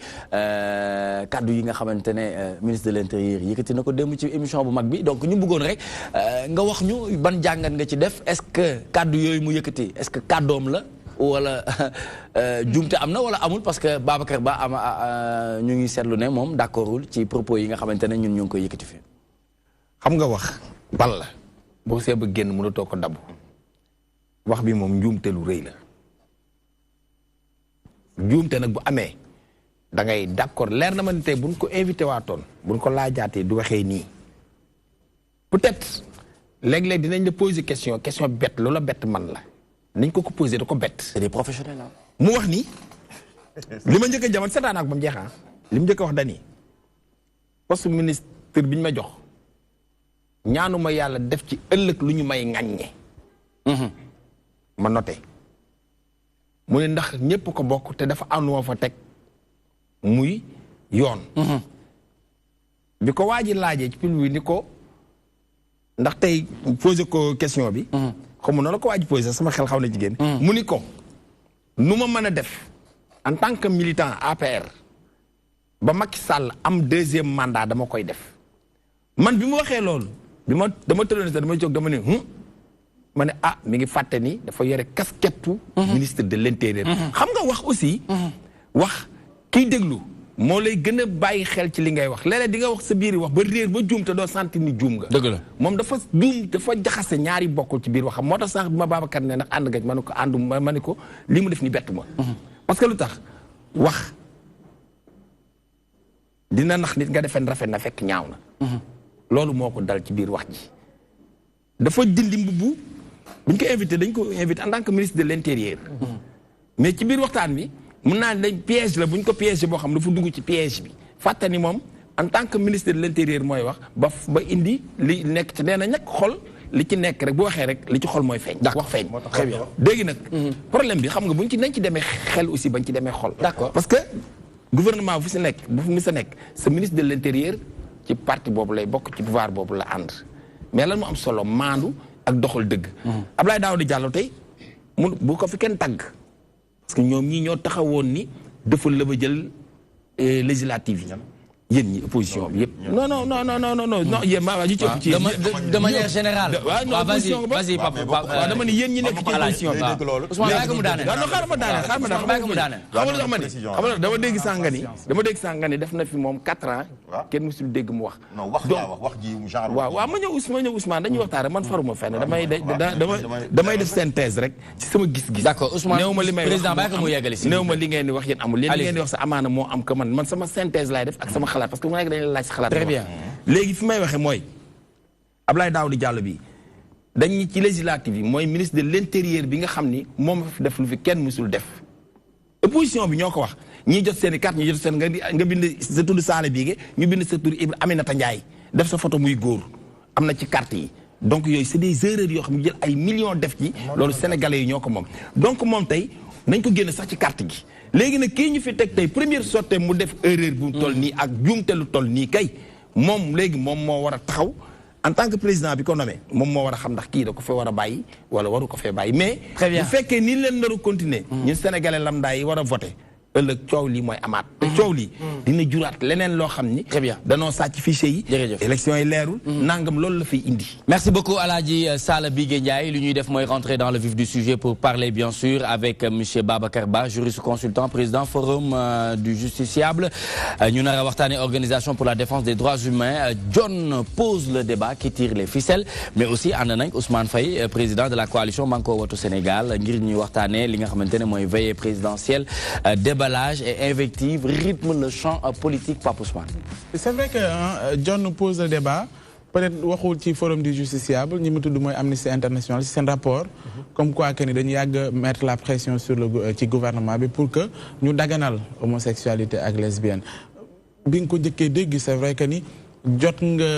A: kaddu yi nga xamante ne ministre de l'intérieur yëkkati na ko démb ci émission bu mag bi donc ñu bëggoon rek nga wax ñu ban jàngat nga ci def est-ce que kaddu yooyu mu yëkkati est-ce que kaddoom la wala jumte am na wala amul parce que Babacar Ba ñu ngi seetlu ne moom d'accordul ci propos yi nga xamante ne ñun ñu ngi koy yëkkati fii.
E: xam nga wax bal la boo see ba génn mënatoo ko dabb wax bi moom njuumte lu rëy la njuumte nag bu amee da ngay d'accord leer na ma ne tey buñ ko invité waatoon buñ ko laajaatee du waxee nii peut-être léeg-léeg dinañ la poser question bett loola bett man la nañ ko poser da ko bett.
A: c'est des professionnels là.
E: mu wax ni li ma njëkk a jamono seetaan ak ba mu jeexaa li mu njëkk a wax dani poste ministre bi ñu ma jox ñaanuma yàlla def ci ëllëg lu ñu may ŋàññe. ma noté mu ne ndax ñëpp ko bokk te dafa am fa teg muy yoon. bi ko waa ji laajee ci pil wi ni ko ndax tey posé ko question bi. xam nga noonu la ko waa ji posé sama xel xaw na jigéen. mu ni ko nu ma mën a def en tant que militant APR ba Macky Sall am 2e mandat dama koy def man bi mu waxee loolu dama tëroon dama jóg dama ne ma ne mi ngi fàtte ni dafa yore casquette ministre de l'intérieur. xam nga wax aussi. wax kiy déglu moo lay gën a bàyyi xel ci li ngay wax léeg-léeg di nga wax sa biir wax ba réer ba juum te doo sentir ni juum nga.
A: dëgg la
E: moom dafa juum dafa jaxase ñaari bokkul ci biir waxam moo tax sax bi ma Babacar ne ndax ànd nga ma ne ko àndu ma ne ko lii mu def ni bett ma. parce que lu tax wax dina nax nit nga defeen rafet na fekk ñaaw na. loolu moo ko dal ci biir wax ji. dafa dindi mbubu buñ ko invité dañ ko invité en tant que ministre de l'intérieur. mais ci biir waxtaan bi mun naa ne dañ piège la buñ ko piège boo xam dafa dugg ci piège bi fàtte ni moom en tant que ministre de l'intérieur mooy wax ba indi li nekk ci nee na ñàkk xol li ci nekk rek bu waxee rek li ci xol mooy feeñ. wax feeñ. très bien léegi nag. problème bi xam nga buñ ci nañ ci demee xel aussi bañ ci demee xol.
A: d'accord
E: parce que gouvernement bu fi nekk bu fi sa nekk sa ministre de l'intérieur ci parti boobu lay bokk ci pouvoir boobu la ànd mais lan mu am solo maandu ak doxal dëgg. Abdoulaye Daouda Diallo tey mun bu ko fi kenn tàgg parce que ñoom ñii ñoo taxawoon ni defal la ba jël législative yi. yéen ñi opposition bi yëpp. non non non non non non non yéen maa ñu ci ëpp ci.
A: de manière générale.
E: waaw vas-y papa waaw dama ni yéen ñi nekk ci opposition bi.
A: Ousmane bàyyi ko mu daane.
E: non xaaral ma daane xaaral ma daane.
A: bàyyi ko mu daane.
E: xam nga dama ni xam nga dama dégg sànga ni def na fi moom 4 ans. kenn musul dégg mu wax.
C: non wax laa wax ji genre.
E: waaw ma ñëw Ousmane dañuy waxtaan rek man faruma fenn damay def synthèse rek ci sama gis-gis.
A: d'accord Ousmane
E: néew ma li may wax
A: président bàyyi ko mu yeggali si.
E: néew ma li ngeen di wax yéen amul li ngeen di wax sa amaana moo am que man sama synthèse laay def ak sama xalaat parce que mu nekk dañu laaj sa xalaat.
A: très bien
E: léegi fi may waxee mooy Abdoulaye Daouda Diallo bi dañ ci législative yi mooy ministre de l'intérieur bi nga xam ni moom fi def lu fi kenn musul def opposition bi ñoo ko wax ñii jot seen i carte ñii jot seen nga bind sa tudd Sala Bigué ñu bind sa tudd Aminata Ndiaye def sa photo muy góor am na ci carte yi donc yooyu c'est des erreurs yoo xam ne jël ay millions def ci loolu sénégalais yi ñoo ko moom donc moom tey nañ ko génn sax ci carte gi léegi nag kii ñu fi teg tey première sortie mu def erreur bu toll nii ak juumte lu toll nii kay moom léegi moom moo war a taxaw en tant que président bi ko nommé moom moo war a xam ndax kii da ko fee war a bàyyi wala waru ko fee bàyyi mais bu fekkee nii leen naru continuer ñun sénégalais lambda yi war a voter ëllëg coow lii mooy amaat te coow lii dina juraat leneen loo xam ni danoo sàcc fichier yi élection yi leerul nangam loolu la fiy indi.
A: Merci beaucoup Aladji Sala Bigué Ndiaye li ñuy def mooy rentrer dans le vif du sujet pour parler bien sûr avec monsieur Babacar Ba juriste consultant président forum du justiciable ñu nar a waxtaane organisation pour la défense des droits humains John pose le débat qui tire les ficelles mais aussi ànd nañ Ousmane Faye président de la coalition Manko Wattu Sénégal ngir ñuy waxtaane li nga xamante ne mooy veillée présidentielle déballage et invective rythme le champ politique Pape Ousmane.
I: C'est vrai que John nous pose le débat peut-être waxul ci forum du justiciable ñi mu tudd mooy Amnesty International ci seen rapport comme quoi que ni dañu yàgg mettre la pression sur le ci gouvernement bi pour que ñu daganal homosexualité ak lesbienne bi nga ko jëkkee dégg c'est vrai que ni jot nga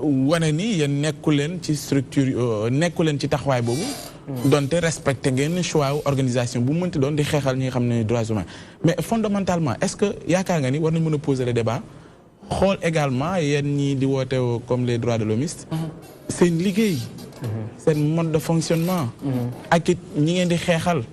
I: wane ni yéen nekku leen ci structure nekku leen ci taxawaay boobu donte respecté ngeen choix organisation bu mënti doon di xeexal ñi nga xam ne droits humains mais fondamentalement est-ce que yaakaar nga ni war nañ mën a poser le débat xool également yéen ñi di woote comme les droits de l'hommiste seen liggéey seen mode de fonctionnement ak it ñi ngeen di xeexal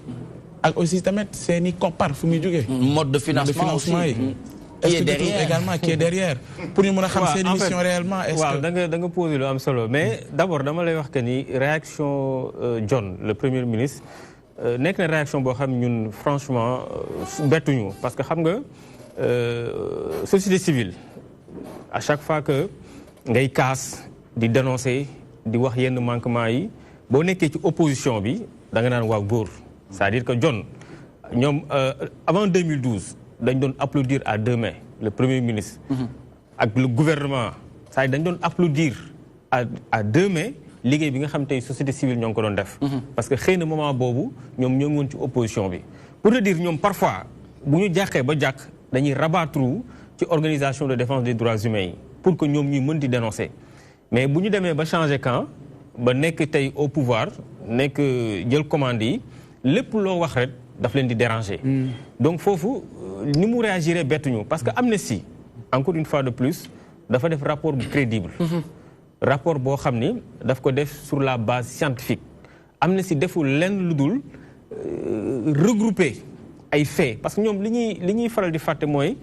I: ak aussi tamit seen i koppar fu muy jógee
A: mode de financement
I: yi est-ce que également qui est derrière pour ñu mën a xam seen mission réellement est-ce que
D: da nga posé lu am solo mais d'abord dama lay wax que ni réaction John le premier ministre nekk na réaction boo xam ñun franchement bettuñu parce que xam nga société civile à chaque fois que ngay kaas di dénoncer di wax yenn manquement yi boo nekkee ci opposition bi da nga naan waaw góor c'est-à-dire que John ñoom avant 2012 dañ doon applaudir à deux mains le premier ministre ak le gouvernement c'est-à-dire dañ doon applaudir à deux mains liggéey bi nga xam tey société civile ñoo ngi ko doon def parce que xëy na moment boobu ñoom ñoo ngi woon ci opposition bi pour te dire ñoom parfois bu ñu jàqee ba jàq dañuy rabattre ci organisation de défense des droits humains yi pour que ñoom ñuy mën di dénoncer mais bu ñu demee ba changer camp ba nekk tey au pouvoir nekk jël commande yi lépp loo wax rek daf leen di déranger donc foofu ni mu réagiré bettuñu parce que Amnesty encore une fois de plus dafa def rapport bu crédible rapport boo xam ni daf ko def sur la base scientifique Amnesty deful lenn lu dul regrouper ay faits parce que ñoom li ñuy faral di fàtte mooy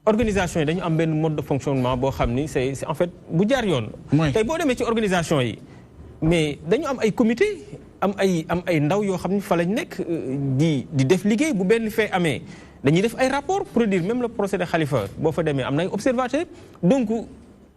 D: organisation yi dañu am benn mode de fonctionnement boo xam ni c'est en fait bu jaar yoon tey boo demee ci organisation yi mais dañu am ay comité am ay ndaw yoo xam ni fa lañ nekk di def liggéey bu benn fait amee dañuy def ay rapport pour dire même le procès de Khalifa boo fa demee am na ay observateurs donc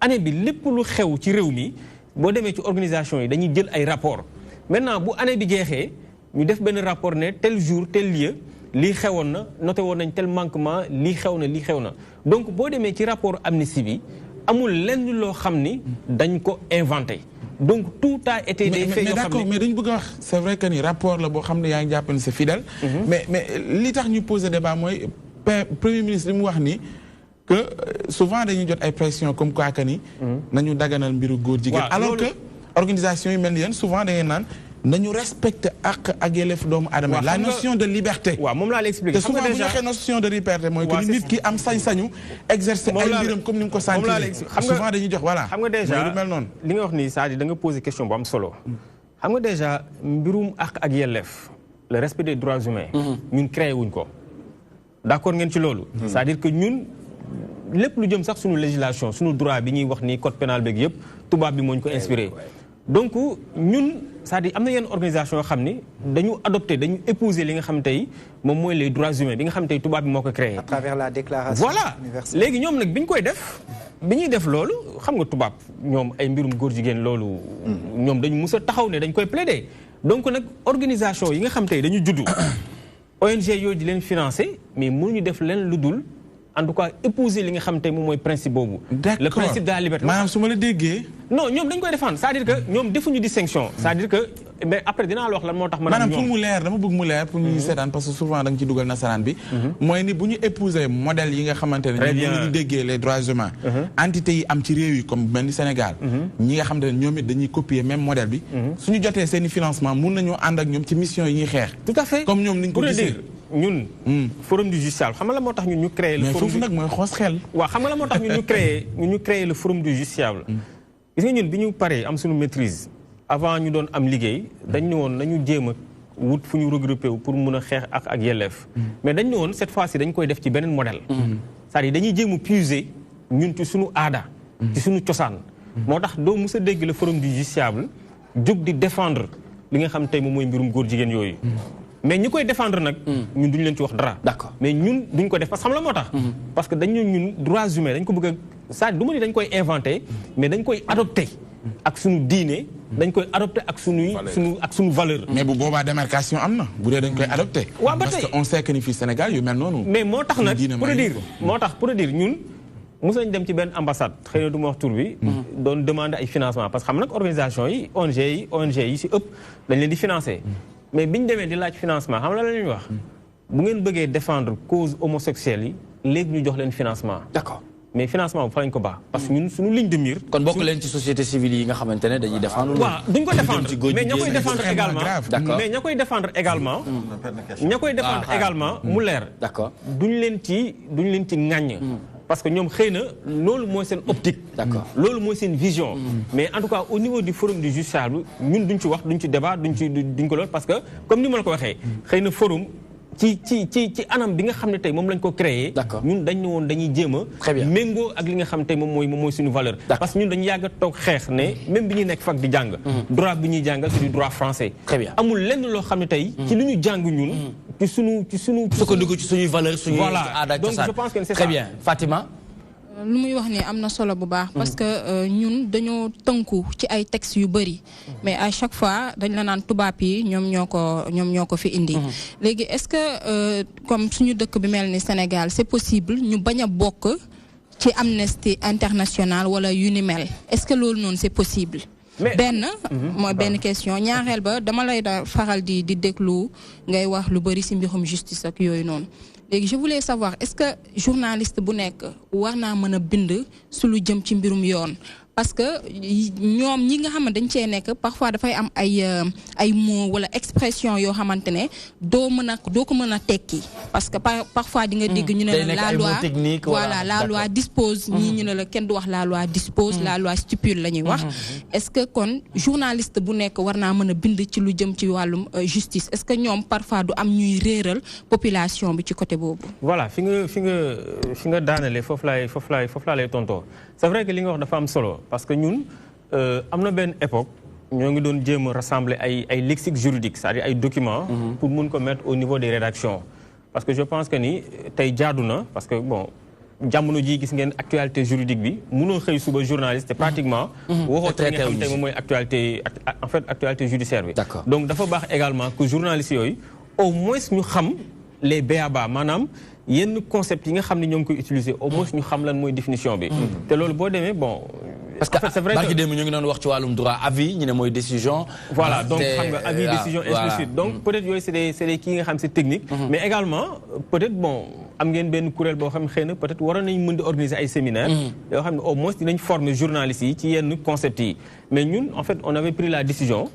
D: année bi lépp lu xew ci réew mi boo demee ci organisation yi dañuy jël ay rapport maintenant bu année bi jeexee ñu def benn rapport ne tel jour tel lieu lii xewoon na noté woon nañ tel manquement lii xew na donc boo demee ci rapport Amnesty bi amul lenn loo xam ni dañ ko inventé donc tout a été des faits yoo xam ne
I: d'accord mais dañu bëgg a wax c'est vrai que ni rapport la boo xam ne yaa ngi jàpp ni c'est fidèle mais li tax ñu poser débat mooy premier ministre li mu wax ni que souvent dañuy jot ay pression comme quoi que ni nañu daganal mbiru góor jigéen alors que organisation yi mel ni yéen souvent da ngeen naan nañu respecter ak yelleef doomu aadama la notion de liberté
D: waaw moom laa la expliqué
I: te souvent bu ñu waxee notion de liberté mooy que nit ki am sañ-sañu exercer ay mbiram comme ni mu ko sentir souvent dañuy jox voilà
D: xam nga déjà
I: lu mel noonu
D: li nga wax nii c'est-à-dire da nga poser question bu am solo xam nga déjà mbirum ak yelleef le respect des droits humains ñun créé wuñ ko d'accord ngeen ci loolu c'est-à-dire que ñun lépp lu jëm sax suñu législation suñu droit bi ñuy wax nii code pénal beeg yëpp tubaab bi moo ñu ko inspiré donc ñun c'est-à-dire am na yenn organisation yoo xam ni dañu adopté dañu épouser li nga xam tey moom mooy les droits humains bi nga xam tey tubaab bi moo ko créé.
G: à travers la déclaration
D: universelle. Léegi ñoom nag bi ñu koy def bi ñuy def loolu xam nga tubaab ñoom ay mbirum góor jigéen loolu ñoom dañu mus a taxaw ne dañ koy plaider donc nag organisation yi nga xam tey dañu juddu ONG yooyu di leen financer mais mënuñu def leen lu dul en tout cas épouser li nga xam tey moom mooy principe boobu. le principe de la liberté.
I: maanaam su ma la déggee.
D: non ñoom dañ koy défendre c'est-à-dire que ñoom defuñu distinction. c'est-à-dire que mais après dinaa la wax lan moo tax.
I: maanaam pour mu leer dama bëgg mu leer pour ñu seetaan parce que souvent da nga ci dugal nasaraan bi. mooy ni bu ñu épouser modèle yi nga xamante ne.
D: très bien
I: ñoom ñu déggee les droits humains. entité yi am ci réew yi comme mel ni Sénégal. ñi nga xamante ne ñoom it dañuy copier même modèle bi. suñu jotee seen i financement mun nañoo ànd ak ñoom ci mission yi ñuy xeex.
D: tout à fait
I: comme ñoom niñ ko gisee.
D: ñun forum du justiciable xam nga la moo tax ñun ñu créé le
I: mais
D: forum
I: foofu nag mooy xoos xel.
D: waaw xam nga la moo tax ñun ñu créé le forum du justiciable gis nga ñun bi ñu paree am suñu maîtrise avant ñu doon am liggéey dañ ne woon nañu jéem a wut fu ñu regroupé wu pour mun a xeex ak yelleef mais dañ ne woon cette fois-ci dañ koy def ci beneen modèle c'est-à-dire dañuy jéem a puiser ñun ci suñu aada ci suñu cosaan moo tax doo mës a dégg le forum du justiciable jóg di défendre li nga xam tey moom mooy mbirum góor jigéen yooyu mais ñi koy défendre nag ñun duñu leen ci wax dara
A: d'accord
D: mais ñun duñ ko def parce que xam la moo tax parce que dañu ñun droits humains dañ ko bëgg a ça du ma ni dañ koy inventé mais dañ koy adopté ak suñu diine dañ koy adopté ak suñu valeur
I: mais bu boobaa démarcation am na bu dee dañ koy adopté
D: waaw ba
I: parce
D: tey
I: que on sait que ni fii Sénégal yu mel noonu
D: mais moo tax nag pour dire ñun mos nañ dem ci benn ambassade xëy na du ma wax tur bi. doon demander ay financement parce que xam nag organisation yi ONG yi si ëpp dañ leen di financer. mais biñ demee di laaj financement xam la ñuy wax. bu ngeen bëggee défendre cause homosexuelle yi léegi ñu jox leen financement.
A: d'accord
D: mais financement bu fa lañ ko baax. parce que ñun suñu ligne de mire.
A: kon bokk leen ci société civile yi nga xamante ne dañuy défendre.
D: waaw duñ ko défendre mais ña koy défendre également.
A: d'accord
D: mais ña koy défendre également. ña koy défendre également mu leer.
A: d'accord
D: duñ leen ci ŋàññ. parce que ñoom xëy na loolu mooy seen optique.
A: d'accord
D: loolu mooy seen vision. mais en tout cas au niveau du forum du justiciable ñun duñ ci wax duñ ci débat duñ ko lool parce que comme ni ma la ko waxee. xëy na forum ci anam bi nga xam ne tey moom lañ ko créé. ñun dañ ne woon dañuy jéem a. méngoo ak li nga xam ne tey moom mooy suñu valeur. parce que ñun dañu yàgg a toog xeex ne même bi ñuy nekk fac di jàng. droit bi ñuy jàngal c'est du droit français.
A: très bien
D: amul lenn loo xam ne tey. ci li ñu jàng ñun. ci suñu
A: sukkandiku ci suñuy valeur suñuy aada
D: donc je pense que c'est ça.
A: très bien Fatima.
F: lu muy wax ni am na solo bu baax parce que ñun dañoo tënku ci ay textes yu bëri mais à chaque fois dañ la naan tubaab yi ñoom ñoo ko fi indi léegi est-ce que comme suñu dëkk bi mel ni Sénégal c'est possible ñu bañ a bokk ci Amnesty International wala yu ni mel est-ce que loolu noonu c'est possible benn mooy benn question ñaareel ba dama lay da faral di déglu ngay wax lu bëri ci mbirum justice ak yooyu noonu léegi je voulais savoir est-ce que journaliste bu nekk war naa mën a bind su lu jëm ci mbirum yoon parce que ñoom ñi nga xam ne dañ cee nekk parfois dafay am ay mots wala expression yoo xamante ne doo ko mën a tekki parce que parfois di nga dégg ñu ne la loi voilà la loi dispose ñii ñu ne la kenn du wax la loi dispose la loi stipule la ñuy wax est-ce que kon journaliste bu nekk war naa mën a bind ci lu jëm ci wàllum justice est-ce que ñoom parfois du am ñuy réeral population bi ci côté boobu
D: voilà fi nga daanale foofu laa lay tontoo c'est vrai que li nga wax dafa am solo parce que ñun am na benn époque ñoo ngi doon jéem a rassembler ay lexique juridique c'est-à-dire ay documents pour mun ko mettre au niveau des rédactions parce que je pense que ni tey jaadu na parce que bon jamono ji gis ngeen actualité juridique bi mënoo xëy suba journaliste te pratiquement waxoo li nga xam tey moom mooy actualité judiciaire bi donc dafa baax également que journalistes yooyu au moins ñu xam les b.a.-ba maanaam yenn concept yi nga xam ne ñoo ngi koy utiliser au moins ñu xam lan mooy définition bi te loolu boo demee bon
A: parce que c'est vrai que ñu ngi doon wax ci wàllum droit avis ñu ne mooy décision
D: voilà donc xam nga avis décision ainsi de suite donc peut-être yooyu c'est des kii nga xam c'est technique mais également peut-être bon am ngeen benn kuréel boo xam xëy na peut-être waroon nañ mën di organiser ay séminaires yoo xam ne au moins dinañ former journalistes yi ci yenn concepts yi mais ñun en fait on avait pris la décision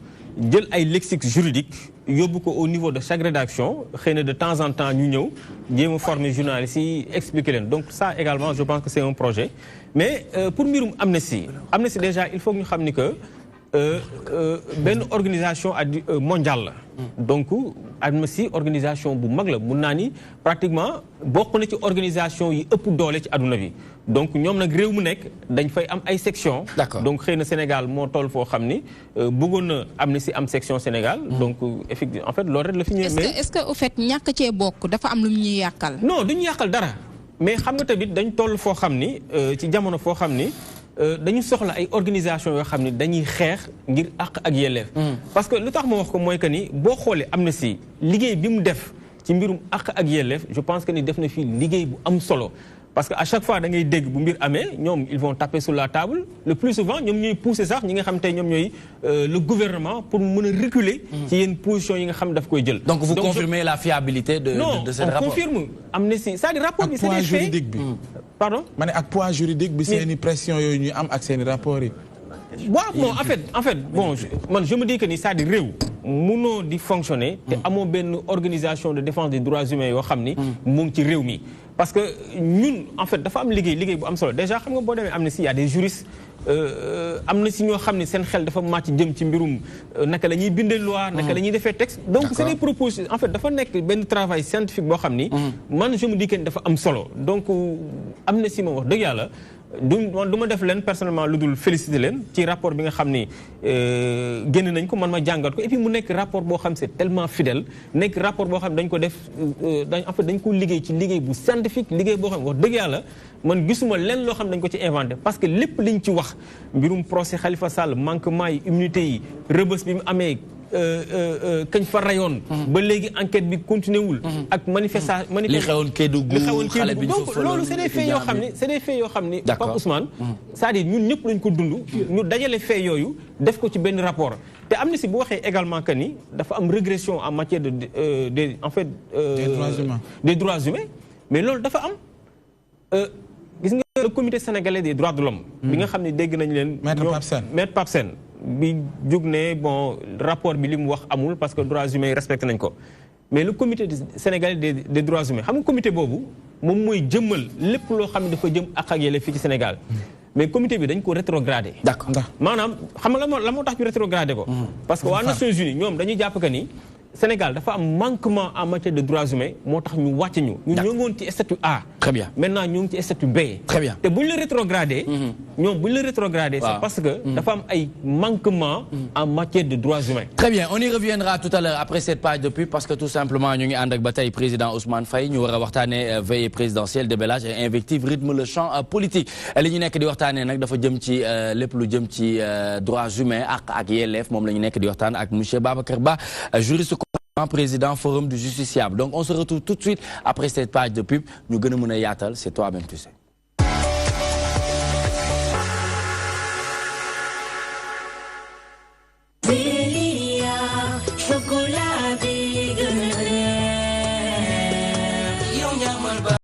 D: jël ay lexique juridique yóbbu ko au niveau de chaque rédaction xëy na de temps en temps ñu ñëw jéem a former journalistes yi expliquer leen donc ça également je pense que c'est un projet mais pour mbirum Amnesty déjà il faut que ñu xam ni que benn organisation mondiale la donc Amnesty organisation bu mag la mun naa ni pratiquement bokk na ci organisation yi ëpp doole ci àdduna bi donc ñoom nag réew mu nekk dañ fay am ay section donc xëy na Sénégal moo toll foo xam ni bëggoon na Amnesty am section Sénégal donc effectivement en fait loolu rek la fi ñëwee mais
F: est-ce que au fait ñàkk cee bokk dafa am lu mu ñuy yàqal
D: non duñu yàqal dara mais xam nga tamit dañ toll foo xam ni ci jamono foo xam ni dañu soxla ay organisation yoo xam ni dañuy xeex ngir àq ak yelleef parce que lu tax ma wax ko mooy que ni boo xoolee Amnesty liggéey bi mu def ci mbirum àq ak yelleef je pense que ni def na fii liggéey bu am solo parce que à chaque fois da ngay dégg bu mbir amee ñoom ils vont taper sur la table le plus souvent ñoom ñooy pousser sax ñi nga xam tey ñoom ñooy le gouvernement pour mën a reculer ci yenn position yi nga xam daf koy jël
A: donc vous confirmez la fiabilité de ce rapport
D: non on confirme Amnesty c'est-à-dire rapport bi c'est des faits
I: juridique bi
D: pardon
I: ma ne ak poids juridique bi seeni pression yooyu ñuy am ak seeni rapport yi
D: waaw bon en fait bon man je me dis que ni c'est-à-dire réew mënoo di fonctionner te amoo benn organisation de défense des droits humains yoo xam ni mu ngi ci réew mi parce que ñun en fait dafa am liggéey bu am solo déjà xam nga boo demee Amnesty y a des juristes am na si ñoo xam ne seen xel dafa màcc jëm ci mbirum naka la ñuy bindee loi naka la ñuy defee texte donc c'est des propositions en fait dafa nekk benn travail scientifique boo xam ni man je me dis que dafa am solo donc Amnesty moom wax dëgg yàlla du ma def leen personnellement lu dul féliciter leen ci rapport bi nga xam ni génn nañ ko man ma jàngat ko et puis mu nekk rapport boo xam c'est tellement fidèle nekk rapport boo xam dañ ko def en fait dañ ko liggéey ci liggéey bu scientifique liggéey boo xam wax dëgg yàlla man gisuma leen loo xam dañ ko ci inventé parce que lépp liñ ci wax mbirum procès Khalifa Sall manquement yi immunité yi rëbës bi mu amee kañ fa rayoon. ba léegi enquête bi continué wul. ak manifestation.
A: li xewoon Kédougou xale bi
D: donc loolu c'est des faits yoo xam ni c'est des faits yoo xam ni. Pape Ousmane. c'est-à-dire ñun ñëpp lañ ko dund. ñu dajale faits yooyu def ko ci benn rapport. te Amnesty bu waxee également que ni dafa am régression en matière de en fait. des droits humains mais loolu dafa am. gis nga le comité sénégalais des droits de l'homme bi nga xam ne dégg nañ leen. Maître Pape Sène bi jug ne bon rapport bi li mu wax amul parce que droits humains yi respecté nañ ko mais le comité sénégalais des droits humains xam nga comité boobu moom mooy jëmmal lépp loo xam ne dafa jëm ak yelleef fii ci Sénégal. mais comité bi dañ ko rétrogradé.
A: d'accord
D: maanaam xam nga la moo tax ñu rétrogradé ko. parce que waa Nations Unies ñoom dañuy jàpp que ni Sénégal dafa am manquement en matière de droits humains moo tax ñu wàcc ñu. ñu ñoo ngoon ci statut A.
A: très bien
D: maintenant ñu ngi ci statut B.
A: très bien
D: te bu ñu la rétrogradé. ñoom bu ñu la rétrogradé. c'est parce que dafa am ay manquement en matière de droits humains.
A: très bien on y reviendra tout à l'heure après cette page de pub parce que tout simplement ñu ngi ànd ak ba tey président Ousmane Faye ñu war a waxtaanee veillée présidentielle déballage et invective rythme le champ politique li ñu nekk di waxtaanee nag dafa jëm ci lépp lu jëm ci droits humains ak yelleef moom la ñu nekk di waxtaan ak monsieur Babacar Ba juriste président forum du justiciable. Donc on se retrouve tout de suite après cette page de pub. Nous allons nous yatal, c'est toi-même tu sais.
J: Chocolat.